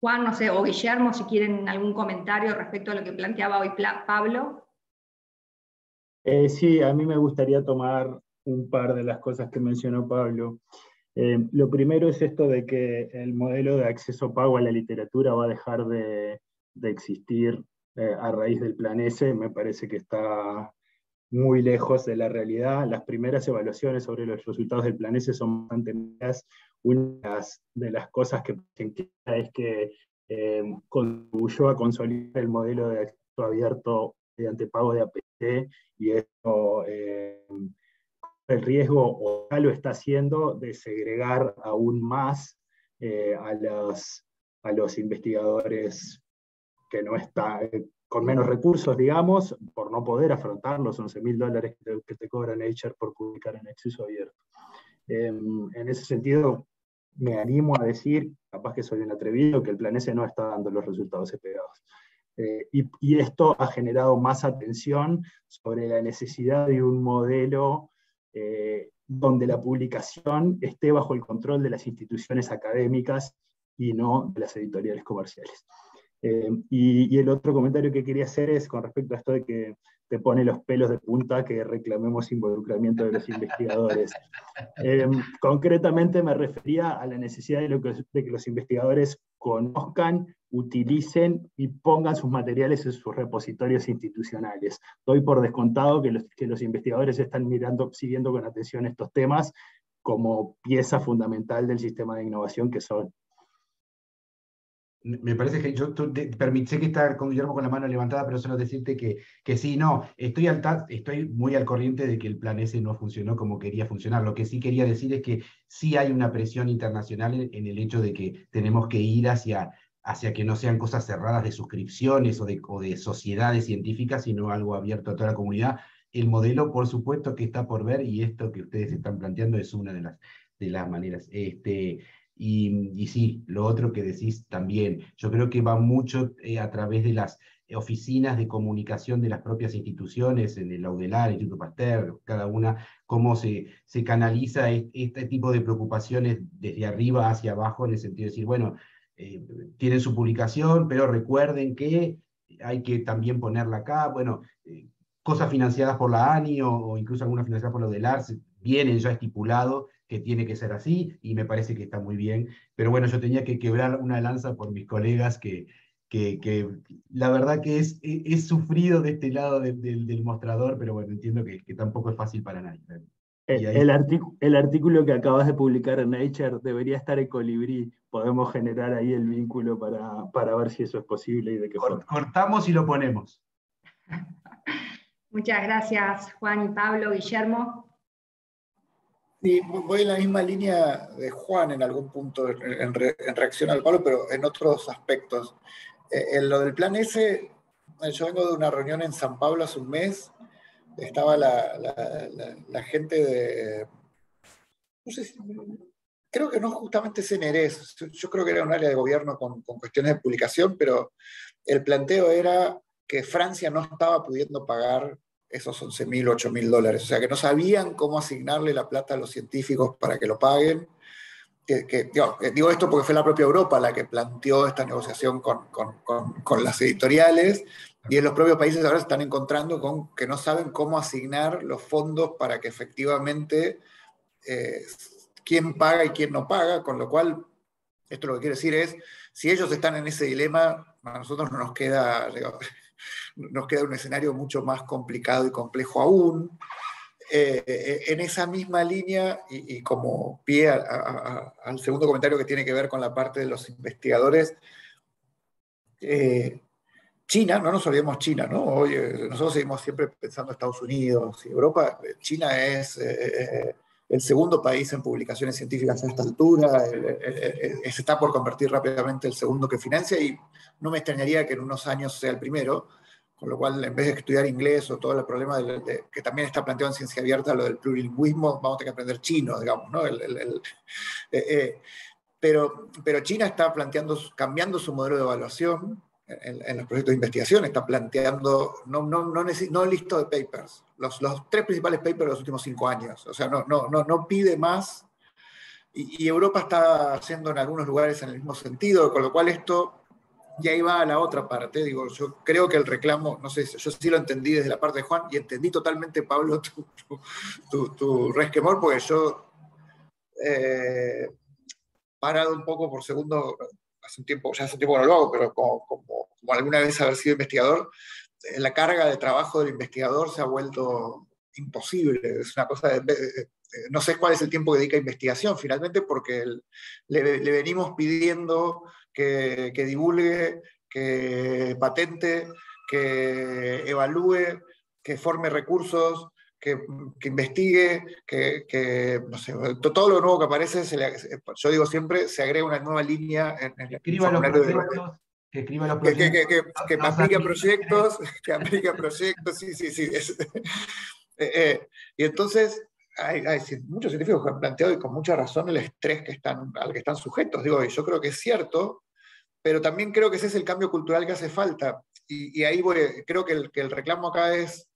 Juan, no sé, o Guillermo, si quieren algún comentario respecto a lo que planteaba hoy Pablo. Sí, a mí me gustaría tomar un par de las cosas que mencionó Pablo. Lo primero es esto de que el modelo de acceso pago a la literatura va a dejar de existir a raíz del Plan S. Me parece que está muy lejos de la realidad. Las primeras evaluaciones sobre los resultados del Plan S son bastante malas. Una de las cosas que es que contribuyó a consolidar el modelo de acceso abierto mediante pago de APC, y esto el riesgo, o ya lo está haciendo, de segregar aún más a los investigadores que no están con menos recursos, digamos, por no poder afrontar los $11.000 que te cobra Nature por publicar en acceso abierto. En ese sentido, me animo a decir, capaz que soy un atrevido, que el Plan S no está dando los resultados esperados. Y esto ha generado más atención sobre la necesidad de un modelo donde la publicación esté bajo el control de las instituciones académicas y no de las editoriales comerciales. Y el otro comentario que quería hacer es con respecto a esto de que te pone los pelos de punta que reclamemos involucramiento de los investigadores. Concretamente me refería a la necesidad de que los investigadores conozcan, utilicen y pongan sus materiales en sus repositorios institucionales. Doy por descontado que los investigadores están siguiendo con atención estos temas como pieza fundamental del sistema de innovación que son. Me parece que sé que está con Guillermo con la mano levantada, pero solo decirte que sí, no, estoy muy al corriente de que el plan S no funcionó como quería funcionar. Lo que sí quería decir es que sí hay una presión internacional en el hecho de que tenemos que ir hacia que no sean cosas cerradas de suscripciones o de sociedades científicas, sino algo abierto a toda la comunidad. El modelo, por supuesto, que está por ver, y esto que ustedes están planteando es una de las maneras. Y sí, lo otro que decís también, yo creo que va mucho a través de las oficinas de comunicación de las propias instituciones, en el Laudelar, el Instituto Pasteur, cada una, cómo se canaliza este tipo de preocupaciones desde arriba hacia abajo, en el sentido de decir, bueno, tienen su publicación, pero recuerden que hay que también ponerla acá, bueno, cosas financiadas por la ANI o incluso algunas financiadas por la Laudelar, vienen ya estipulado que tiene que ser así, y me parece que está muy bien. Pero bueno, yo tenía que quebrar una lanza por mis colegas que la verdad que es sufrido de este lado del mostrador, pero bueno, entiendo que tampoco es fácil para nadie. El artículo que acabas de publicar en Nature debería estar en Colibrí. Podemos generar ahí el vínculo para ver si eso es posible y de qué forma. Cortamos y lo ponemos. Muchas gracias, Juan y Pablo. Guillermo. Sí, voy en la misma línea de Juan en algún punto en reacción al Pablo, pero en otros aspectos. En lo del plan S, yo vengo de una reunión en San Pablo hace un mes, estaba la gente de, no sé si, creo que no justamente CNRS, yo creo que era un área de gobierno con cuestiones de publicación, pero el planteo era que Francia no estaba pudiendo pagar esos 11.000, 8.000 dólares, o sea que no sabían cómo asignarle la plata a los científicos para que lo paguen. Digo esto porque fue la propia Europa la que planteó esta negociación con las editoriales, y en los propios países ahora se están encontrando con que no saben cómo asignar los fondos para que efectivamente quién paga y quién no paga, con lo cual esto lo que quiere decir es, si ellos están en ese dilema, a nosotros no nos queda, nos queda un escenario mucho más complicado y complejo aún. En esa misma línea, y como pie al segundo comentario que tiene que ver con la parte de los investigadores, China, no nos olvidemos China, ¿no? Hoy, nosotros seguimos siempre pensando Estados Unidos y Europa. China es el segundo país en publicaciones científicas a esta altura, se está por convertir rápidamente el segundo que financia, y no me extrañaría que en unos años sea el primero, con lo cual en vez de estudiar inglés o todo el problema que también está planteado en ciencia abierta, lo del plurilingüismo, vamos a tener que aprender chino, digamos, ¿no? Pero China está cambiando su modelo de evaluación en los proyectos de investigación, está planteando, no listo de papers, los 3 principales papers de los últimos 5 años, o sea, no pide más, y Europa está haciendo en algunos lugares en el mismo sentido, con lo cual esto, y ahí va a la otra parte, digo, yo creo que el reclamo, no sé, yo sí lo entendí desde la parte de Juan, y entendí totalmente, Pablo, tu resquemor, porque yo parado un poco por segundo, hace un tiempo que no lo hago, pero como alguna vez haber sido investigador, la carga de trabajo del investigador se ha vuelto imposible. Es una cosa no sé cuál es el tiempo que dedica a investigación finalmente, porque le venimos pidiendo que divulgue, que patente, que evalúe, que forme recursos, que investigue, no sé, todo lo nuevo que aparece, yo digo siempre, se agrega una nueva línea en el formulario que escriba los proyectos. Que aplica proyectos, sí. Y entonces, hay muchos científicos que han planteado, y con mucha razón, el estrés al que están sujetos. Digo, y yo creo que es cierto, pero también creo que ese es el cambio cultural que hace falta. Y ahí creo que el reclamo acá es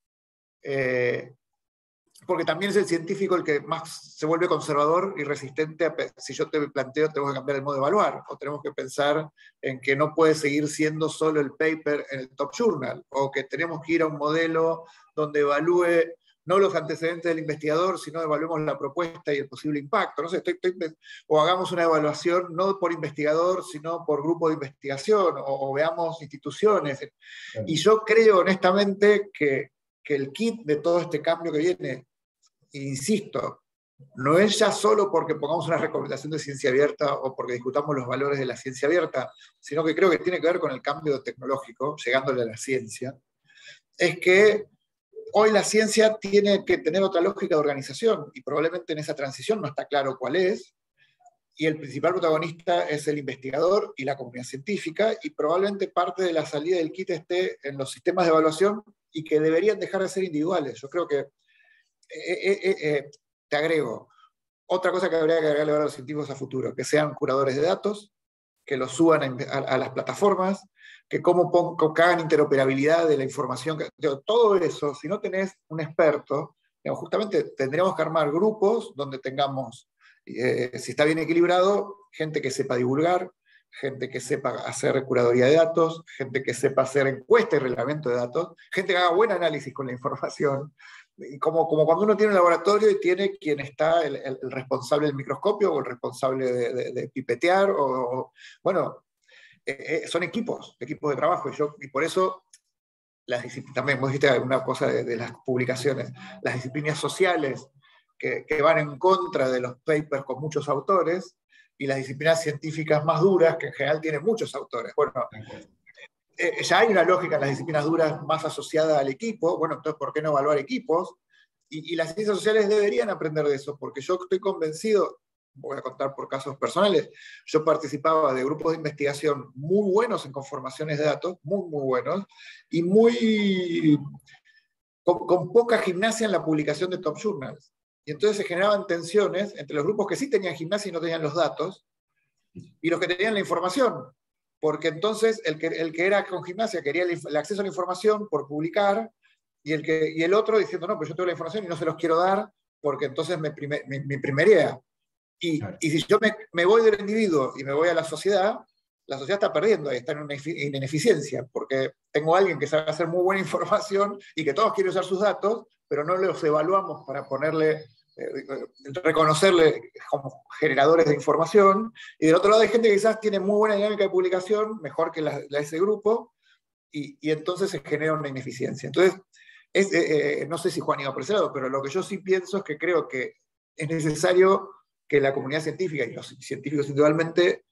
porque también es el científico el que más se vuelve conservador y resistente si yo te planteo tenemos que cambiar el modo de evaluar, o tenemos que pensar en que no puede seguir siendo solo el paper en el top journal, o que tenemos que ir a un modelo donde evalúe no los antecedentes del investigador, sino evaluemos la propuesta y el posible impacto. No sé, o hagamos una evaluación no por investigador, sino por grupo de investigación, o veamos instituciones. Y yo creo honestamente que el kit de todo este cambio que viene, insisto, no es ya solo porque pongamos una recomendación de ciencia abierta o porque discutamos los valores de la ciencia abierta, sino que creo que tiene que ver con el cambio tecnológico, llegándole a la ciencia, es que hoy la ciencia tiene que tener otra lógica de organización, y probablemente en esa transición no está claro cuál es, y el principal protagonista es el investigador y la comunidad científica, y probablemente parte de la salida del kit esté en los sistemas de evaluación y que deberían dejar de ser individuales. Yo creo que, te agrego, otra cosa que habría que agregarle a los científicos a futuro, que sean curadores de datos, que los suban a las plataformas, que hagan interoperabilidad de la información, todo eso. Si no tenés un experto, justamente tendríamos que armar grupos donde tengamos, si está bien equilibrado, gente que sepa divulgar, gente que sepa hacer curaduría de datos, gente que sepa hacer encuesta y reglamento de datos, gente que haga buen análisis con la información, como cuando uno tiene un laboratorio y tiene quien está el responsable del microscopio, o el responsable de pipetear, bueno, son equipos de trabajo, y por eso también vos dijiste una cosa de las publicaciones, las disciplinas sociales que van en contra de los papers con muchos autores, y las disciplinas científicas más duras, que en general tienen muchos autores. Bueno, ya hay una lógica en las disciplinas duras más asociada al equipo. Bueno, entonces, ¿por qué no evaluar equipos? Y las ciencias sociales deberían aprender de eso, porque yo estoy convencido, voy a contar por casos personales, yo participaba de grupos de investigación muy buenos en conformaciones de datos, muy, muy buenos, y con poca gimnasia en la publicación de top journals. Y entonces se generaban tensiones entre los grupos que sí tenían gimnasia y no tenían los datos, y los que tenían la información, porque entonces el que era con gimnasia quería el acceso a la información por publicar, y el otro diciendo, no, pues yo tengo la información y no se los quiero dar, porque entonces me primerea. Y si yo me voy del individuo y me voy a la sociedad está perdiendo, y está en una ineficiencia, porque tengo a alguien que sabe hacer muy buena información y que todos quieren usar sus datos, pero no los evaluamos para reconocerle como generadores de información, y del otro lado hay gente que quizás tiene muy buena dinámica de publicación, mejor que la de ese grupo, y entonces se genera una ineficiencia. Entonces, no sé si Juan iba por ese lado, pero lo que yo sí pienso es que creo que es necesario que la comunidad científica y los científicos individualmente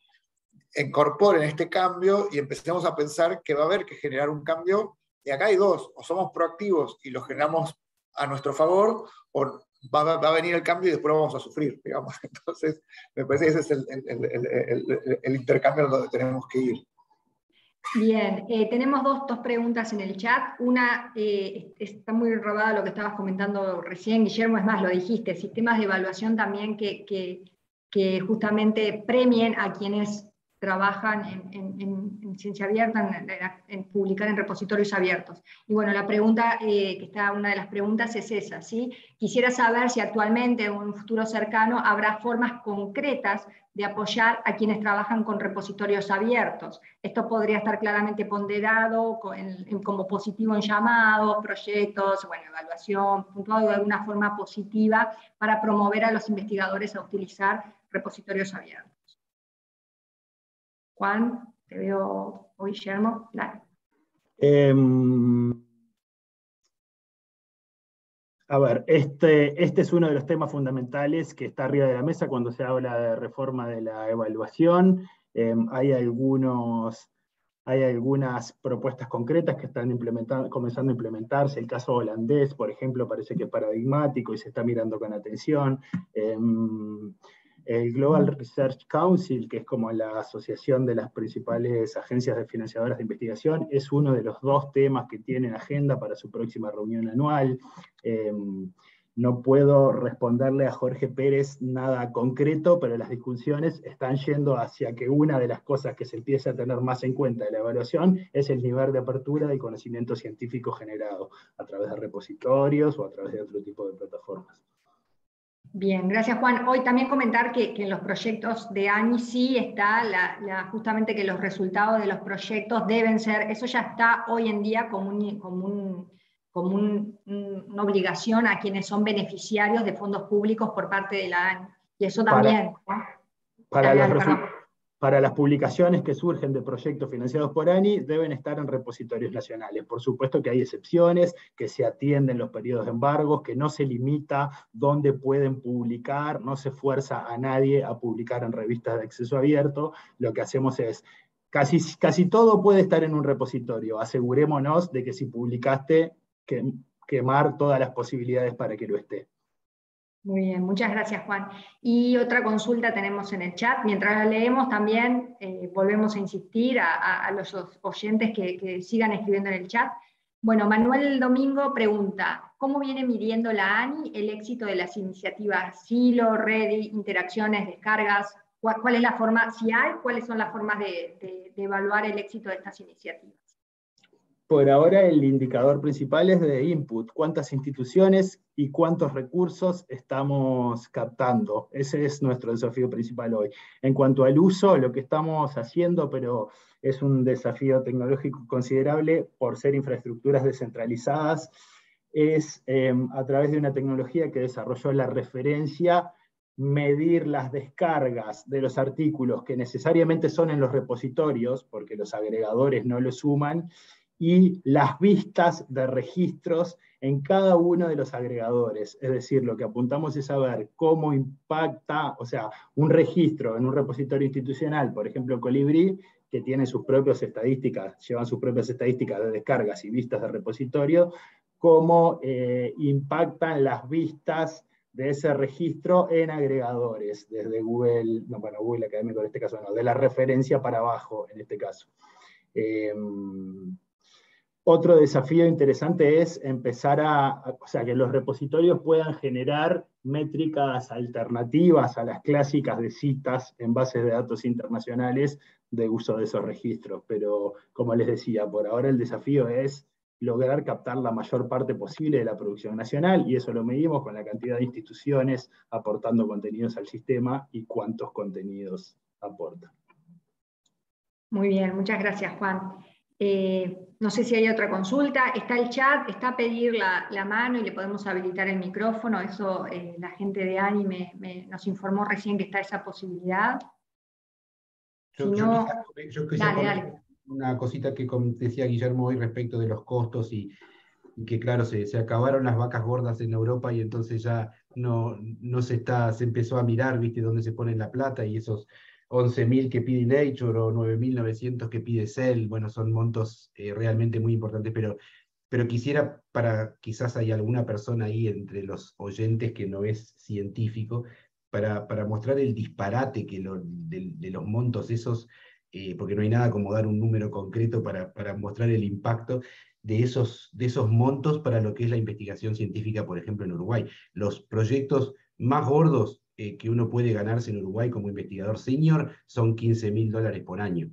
incorporen este cambio y empecemos a pensar que va a haber que generar un cambio. Y acá hay dos: o somos proactivos y lo generamos a nuestro favor, o va a venir el cambio y después vamos a sufrir, digamos. Entonces, me parece que ese es el intercambio donde tenemos que ir. Bien, tenemos dos preguntas en el chat. Una, está muy robada lo que estabas comentando recién, Guillermo, es más, lo dijiste, sistemas de evaluación también que justamente premien a quienes trabajan en ciencia abierta, en publicar en repositorios abiertos. Y bueno, la pregunta, una de las preguntas es esa, ¿sí? Quisiera saber si actualmente, en un futuro cercano, habrá formas concretas de apoyar a quienes trabajan con repositorios abiertos. Esto podría estar claramente ponderado como positivo en llamados, proyectos, bueno, evaluación, puntuado de alguna forma positiva para promover a los investigadores a utilizar repositorios abiertos. Juan, te veo, o Guillermo, dale. A ver, este es uno de los temas fundamentales que está arriba de la mesa cuando se habla de reforma de la evaluación. Hay algunas propuestas concretas que están comenzando a implementarse. El caso holandés, por ejemplo, parece que es paradigmático y se está mirando con atención. El Global Research Council, que es como la asociación de las principales agencias financiadoras de investigación, es uno de los dos temas que tiene en agenda para su próxima reunión anual. no puedo responderle a Jorge Pérez nada concreto, pero las discusiones están yendo hacia que una de las cosas que se empieza a tener más en cuenta de la evaluación es el nivel de apertura del conocimiento científico generado a través de repositorios o a través de otro tipo de plataformas. Bien, gracias Juan. Hoy también comentar que en los proyectos de ANI sí está justamente que los resultados de los proyectos deben ser, eso ya está hoy en día como una obligación a quienes son beneficiarios de fondos públicos por parte de la ANI. Y eso también. Para las publicaciones que surgen de proyectos financiados por ANI deben estar en repositorios nacionales. Por supuesto que hay excepciones, que se atienden los periodos de embargos, que no se limita dónde pueden publicar, no se fuerza a nadie a publicar en revistas de acceso abierto. Lo que hacemos es, casi todo puede estar en un repositorio. Asegurémonos de que si publicaste, quemar todas las posibilidades para que lo esté. Muy bien, muchas gracias Juan. Y otra consulta tenemos en el chat. Mientras la leemos también volvemos a insistir a los oyentes que sigan escribiendo en el chat. Bueno, Manuel Domingo pregunta, ¿cómo viene midiendo la ANI el éxito de las iniciativas Silo, Ready, interacciones, descargas? ¿Cuál es la forma, si hay, cuáles son las formas de evaluar el éxito de estas iniciativas? Por ahora el indicador principal es de input, cuántas instituciones y cuántos recursos estamos captando. Ese es nuestro desafío principal hoy. En cuanto al uso, lo que estamos haciendo, pero es un desafío tecnológico considerable por ser infraestructuras descentralizadas, es a través de una tecnología que desarrolló la referencia, medir las descargas de los artículos que necesariamente son en los repositorios, porque los agregadores no lo suman, y las vistas de registros en cada uno de los agregadores. Es decir, lo que apuntamos es saber cómo impacta, o sea, un registro en un repositorio institucional, por ejemplo Colibrí, que tiene sus propias estadísticas, llevan sus propias estadísticas de descargas y vistas de repositorio, cómo impactan las vistas de ese registro en agregadores, desde Google, no, bueno, Google Académico en este caso no, de la referencia para abajo en este caso. Otro desafío interesante es empezar o sea, que los repositorios puedan generar métricas alternativas a las clásicas de citas en bases de datos internacionales de uso de esos registros. Pero, como les decía, por ahora el desafío es lograr captar la mayor parte posible de la producción nacional, y eso lo medimos con la cantidad de instituciones aportando contenidos al sistema y cuántos contenidos aportan. Muy bien, muchas gracias, Juan. No sé si hay otra consulta. Está el chat, está a pedir la mano y le podemos habilitar el micrófono. Eso la gente de ANI nos informó recién que está esa posibilidad. Yo dale. Una cosita que decía Guillermo hoy respecto de los costos y que claro, se acabaron las vacas gordas en Europa y entonces ya no se empezó a mirar, viste, dónde se pone la plata, y esos 11.000 que pide Nature o 9.900 que pide Cell, bueno, son montos realmente muy importantes, pero quisiera, quizás hay alguna persona ahí entre los oyentes que no es científico, para mostrar el disparate de los montos esos, porque no hay nada como dar un número concreto para mostrar el impacto de esos montos para lo que es la investigación científica, por ejemplo, en Uruguay. Los proyectos más gordos que uno puede ganarse en Uruguay como investigador senior son $15.000 por año,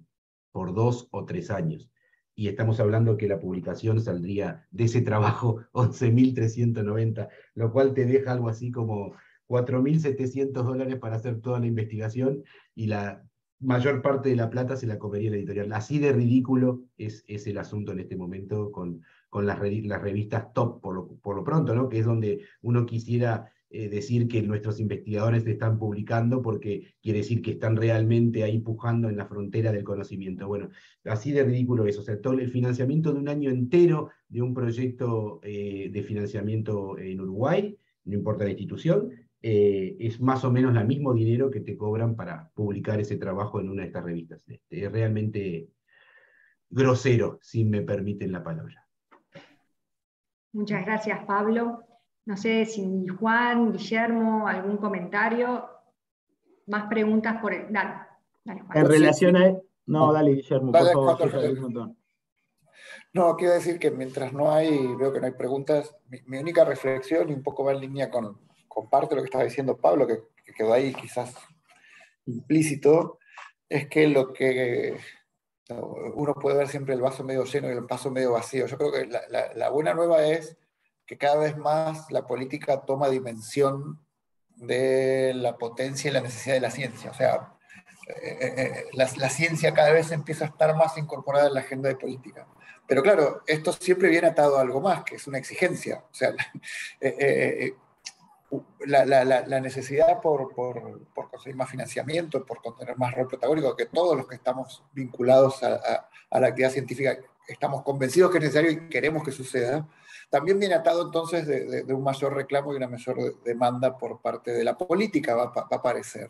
por 2 o 3 años. Y estamos hablando que la publicación saldría de ese trabajo $11.390, lo cual te deja algo así como $4.700 para hacer toda la investigación, y la mayor parte de la plata se la comería la editorial. Así de ridículo es el asunto en este momento con las revistas top, por lo pronto, ¿no? Que es donde uno quisiera decir que nuestros investigadores están publicando, porque quiere decir que están realmente ahí pujando en la frontera del conocimiento. Bueno, así de ridículo es. O sea, todo el financiamiento de un año entero de un proyecto de financiamiento en Uruguay, no importa la institución, es más o menos el mismo dinero que te cobran para publicar ese trabajo en una de estas revistas. Es realmente grosero, si me permiten la palabra. Muchas gracias, Pablo. No sé si Juan, Guillermo, algún comentario, más preguntas por el... Dale, Juan. En relación a... No, dale, Guillermo, por favor. No, quiero decir que mientras no hay, veo que no hay preguntas, mi única reflexión, y un poco va en línea con parte de lo que estaba diciendo Pablo, que quedó ahí quizás implícito, es que lo que uno puede ver siempre el vaso medio lleno y el vaso medio vacío. Yo creo que la buena nueva es que cada vez más la política toma dimensión de la potencia y la necesidad de la ciencia. O sea, la ciencia cada vez empieza a estar más incorporada en la agenda de política. Pero claro, esto siempre viene atado a algo más, que es una exigencia. O sea, la necesidad por conseguir más financiamiento, por tener más rol protagónico, que todos los que estamos vinculados a la actividad científica estamos convencidos que es necesario y queremos que suceda, también viene atado entonces de un mayor reclamo y una mayor demanda por parte de la política, va a aparecer.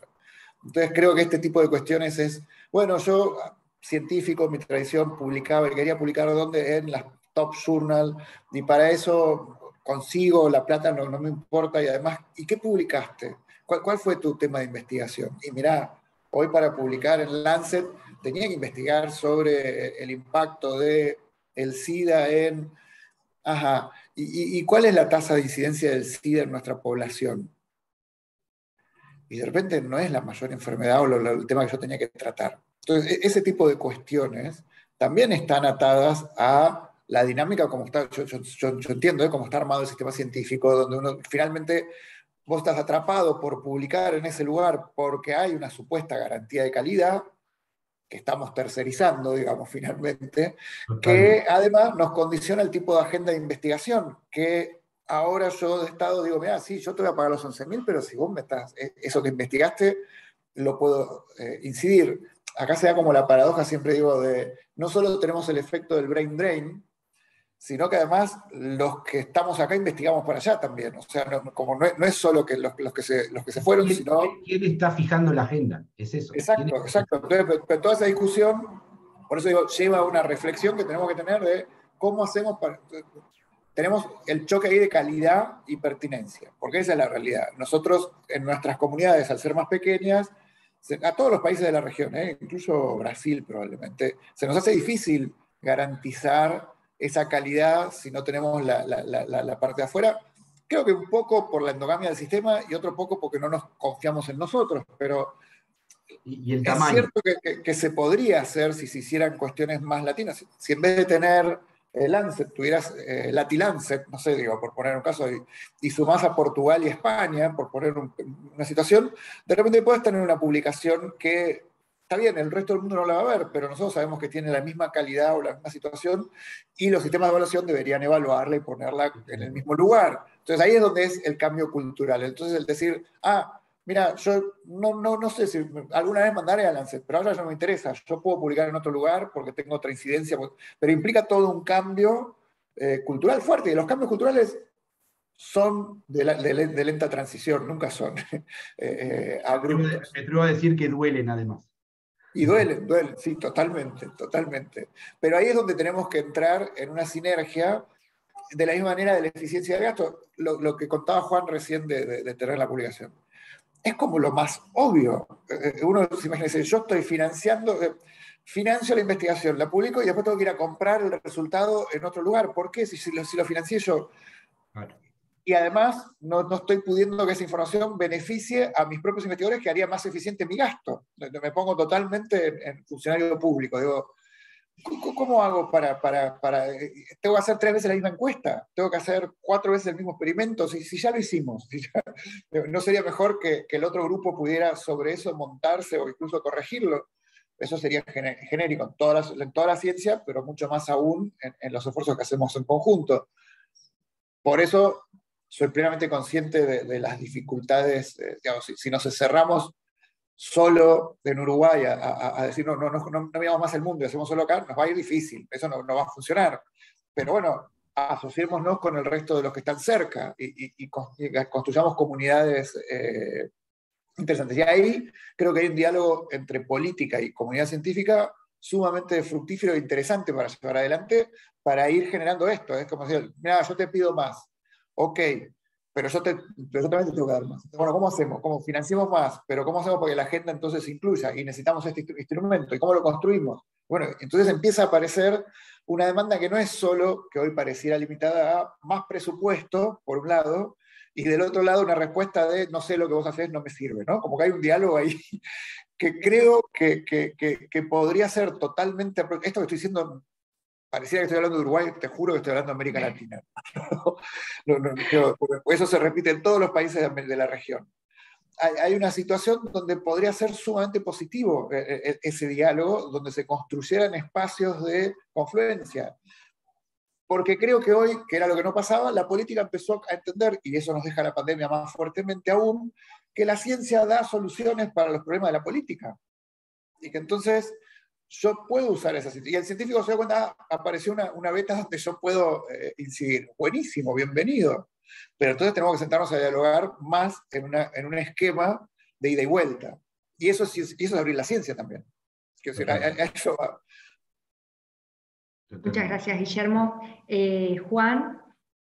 Entonces creo que este tipo de cuestiones es, bueno, yo, científico, mi tradición, publicaba y quería publicar ¿dónde? En las top journal, y para eso consigo la plata, no me importa, y además, ¿y qué publicaste? ¿Cuál fue tu tema de investigación? Y mirá, hoy para publicar en Lancet tenía que investigar sobre el impacto del SIDA en... Ajá, ¿y cuál es la tasa de incidencia del SIDA en nuestra población? Y de repente no es la mayor enfermedad o el tema que yo tenía que tratar. Entonces, ese tipo de cuestiones también están atadas a la dinámica como está, yo entiendo cómo está armado el sistema científico, donde uno finalmente vos estás atrapado por publicar en ese lugar porque hay una supuesta garantía de calidad que estamos tercerizando, digamos, finalmente, que además nos condiciona el tipo de agenda de investigación, que ahora yo de Estado digo, mira, sí, yo te voy a pagar los 11.000, pero si vos me estás, eso que investigaste, lo puedo incidir. Acá se da como la paradoja, siempre digo, de no solo tenemos el efecto del brain drain, sino que además los que estamos acá investigamos para allá también. O sea, como no es solo que los que se fueron, sino... ¿Quién está fijando la agenda? Es eso. Exacto, exacto. Entonces, pero toda esa discusión, por eso digo, lleva a una reflexión que tenemos que tener de cómo hacemos para... Tenemos el choque ahí de calidad y pertinencia, porque esa es la realidad. Nosotros, en nuestras comunidades, al ser más pequeñas, a todos los países de la región, incluso Brasil probablemente, se nos hace difícil garantizar esa calidad si no tenemos la parte de afuera. Creo que un poco por la endogamia del sistema y otro poco porque no nos confiamos en nosotros, pero y el es cierto que se podría hacer si se hicieran cuestiones más latinas. Si en vez de tener Lancet, tuvieras Latilancet, no sé, digo, por poner un caso, y sumás a Portugal y España, por poner una situación, de repente puedes tener una publicación que, está bien, el resto del mundo no la va a ver, pero nosotros sabemos que tiene la misma calidad o la misma situación, y los sistemas de evaluación deberían evaluarla y ponerla en el mismo lugar. Entonces ahí es donde es el cambio cultural. Entonces el decir, mira, yo no sé si alguna vez mandaré a Lancet, pero ahora no me interesa. Yo puedo publicar en otro lugar porque tengo otra incidencia, pero implica todo un cambio cultural fuerte. Y los cambios culturales son de lenta transición, nunca son abruptos. Me atrevo a decir que duelen además. Y duelen, sí, totalmente, totalmente. Pero ahí es donde tenemos que entrar en una sinergia de la misma manera de la eficiencia de gasto, lo que contaba Juan recién de tener la publicación. Es como lo más obvio. Uno se imagina, yo estoy financio la investigación, la publico y después tengo que ir a comprar el resultado en otro lugar. ¿Por qué? Si lo financié yo. Claro. Y además no estoy pudiendo que esa información beneficie a mis propios investigadores, que haría más eficiente mi gasto. Me pongo totalmente en funcionario público. Digo, ¿cómo hago para tengo que hacer 3 veces la misma encuesta? ¿Tengo que hacer 4 veces el mismo experimento? Si ya lo hicimos. ¿No sería mejor que el otro grupo pudiera sobre eso montarse o incluso corregirlo? Eso sería genérico en toda la ciencia, pero mucho más aún en los esfuerzos que hacemos en conjunto. Por eso soy plenamente consciente de las dificultades, digamos, si nos cerramos solo en Uruguay a decir no miramos más el mundo y hacemos solo acá, nos va a ir difícil, eso no va a funcionar. Pero bueno, asociémonos con el resto de los que están cerca y construyamos comunidades interesantes. Y ahí creo que hay un diálogo entre política y comunidad científica sumamente fructífero e interesante para llevar adelante, para ir generando esto. Es como decir, mira, yo te pido más, ok, pero yo también te tengo que dar más. Bueno, ¿cómo hacemos? ¿Cómo financiamos más? Pero ¿cómo hacemos para que la agenda entonces incluya? Y necesitamos este instrumento. ¿Y cómo lo construimos? Bueno, entonces empieza a aparecer una demanda que no es solo, que hoy pareciera limitada a más presupuesto, por un lado, y del otro lado una respuesta de no sé lo que vos hacés, no me sirve, ¿no? Como que hay un diálogo ahí que creo que podría ser totalmente... Esto que estoy diciendo, pareciera que estoy hablando de Uruguay, te juro que estoy hablando de América Latina. Eso se repite en todos los países de la región. Hay una situación donde podría ser sumamente positivo ese diálogo, donde se construyeran espacios de confluencia. Porque creo que hoy, que era lo que no pasaba, la política empezó a entender, y eso nos deja la pandemia más fuertemente aún, que la ciencia da soluciones para los problemas de la política. Y que entonces yo puedo usar esa ciencia. Y el científico se da cuenta, apareció una beta donde yo puedo incidir. Buenísimo, bienvenido. Pero entonces tenemos que sentarnos a dialogar más en un esquema de ida y vuelta. Y eso es abrir la ciencia también. Quiero decir, a eso va. Muchas gracias, Guillermo. Juan,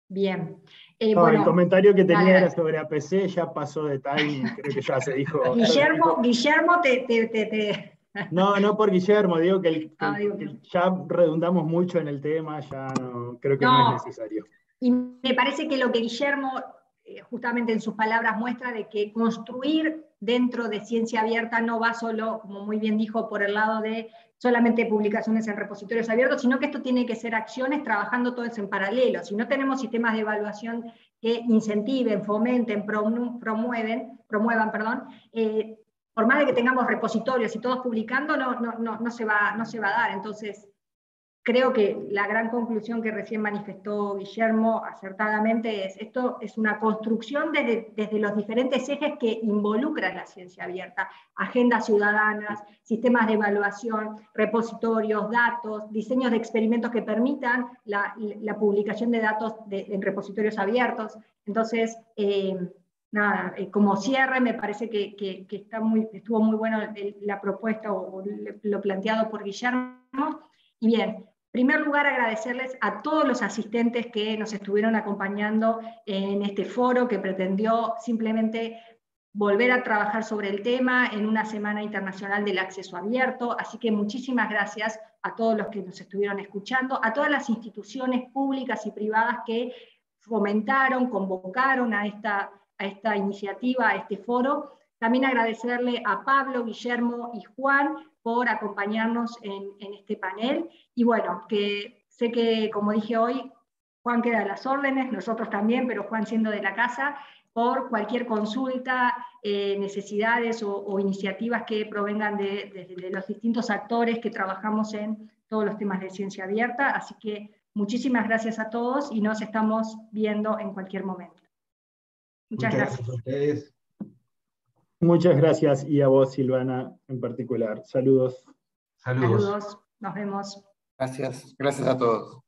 bien. Bueno, el comentario que tenía dale. era sobre APC, ya pasó de timing, creo que ya se dijo. Guillermo, No por Guillermo, digo que ya redundamos mucho en el tema, ya creo que no es necesario. Y me parece que lo que Guillermo, justamente en sus palabras, muestra de que construir dentro de ciencia abierta no va solo, como muy bien dijo, por el lado de solamente publicaciones en repositorios abiertos, sino que esto tiene que ser acciones trabajando todos en paralelo. Si no tenemos sistemas de evaluación que incentiven, fomenten, promuevan, por más de que tengamos repositorios y todos publicando, no se va a dar. Entonces, creo que la gran conclusión que recién manifestó Guillermo acertadamente es, esto es una construcción desde los diferentes ejes que involucran la ciencia abierta, agendas ciudadanas, sistemas de evaluación, repositorios, datos, diseños de experimentos que permitan la publicación de datos en repositorios abiertos. Entonces, como cierre, me parece que estuvo muy bueno la propuesta o lo planteado por Guillermo. Y bien, en primer lugar agradecerles a todos los asistentes que nos estuvieron acompañando en este foro que pretendió simplemente volver a trabajar sobre el tema en una Semana Internacional del Acceso Abierto, así que muchísimas gracias a todos los que nos estuvieron escuchando, a todas las instituciones públicas y privadas que fomentaron, convocaron a esta iniciativa, a este foro. También agradecerle a Pablo, Guillermo y Juan por acompañarnos en este panel. Y bueno, que sé que, como dije hoy, Juan queda a las órdenes, nosotros también, pero Juan siendo de la casa, por cualquier consulta, necesidades o iniciativas que provengan de los distintos actores que trabajamos en todos los temas de ciencia abierta. Así que muchísimas gracias a todos y nos estamos viendo en cualquier momento. Muchas gracias a ustedes. Muchas gracias, y a vos, Silvana, en particular. Saludos. Saludos. Nos vemos. Gracias a todos.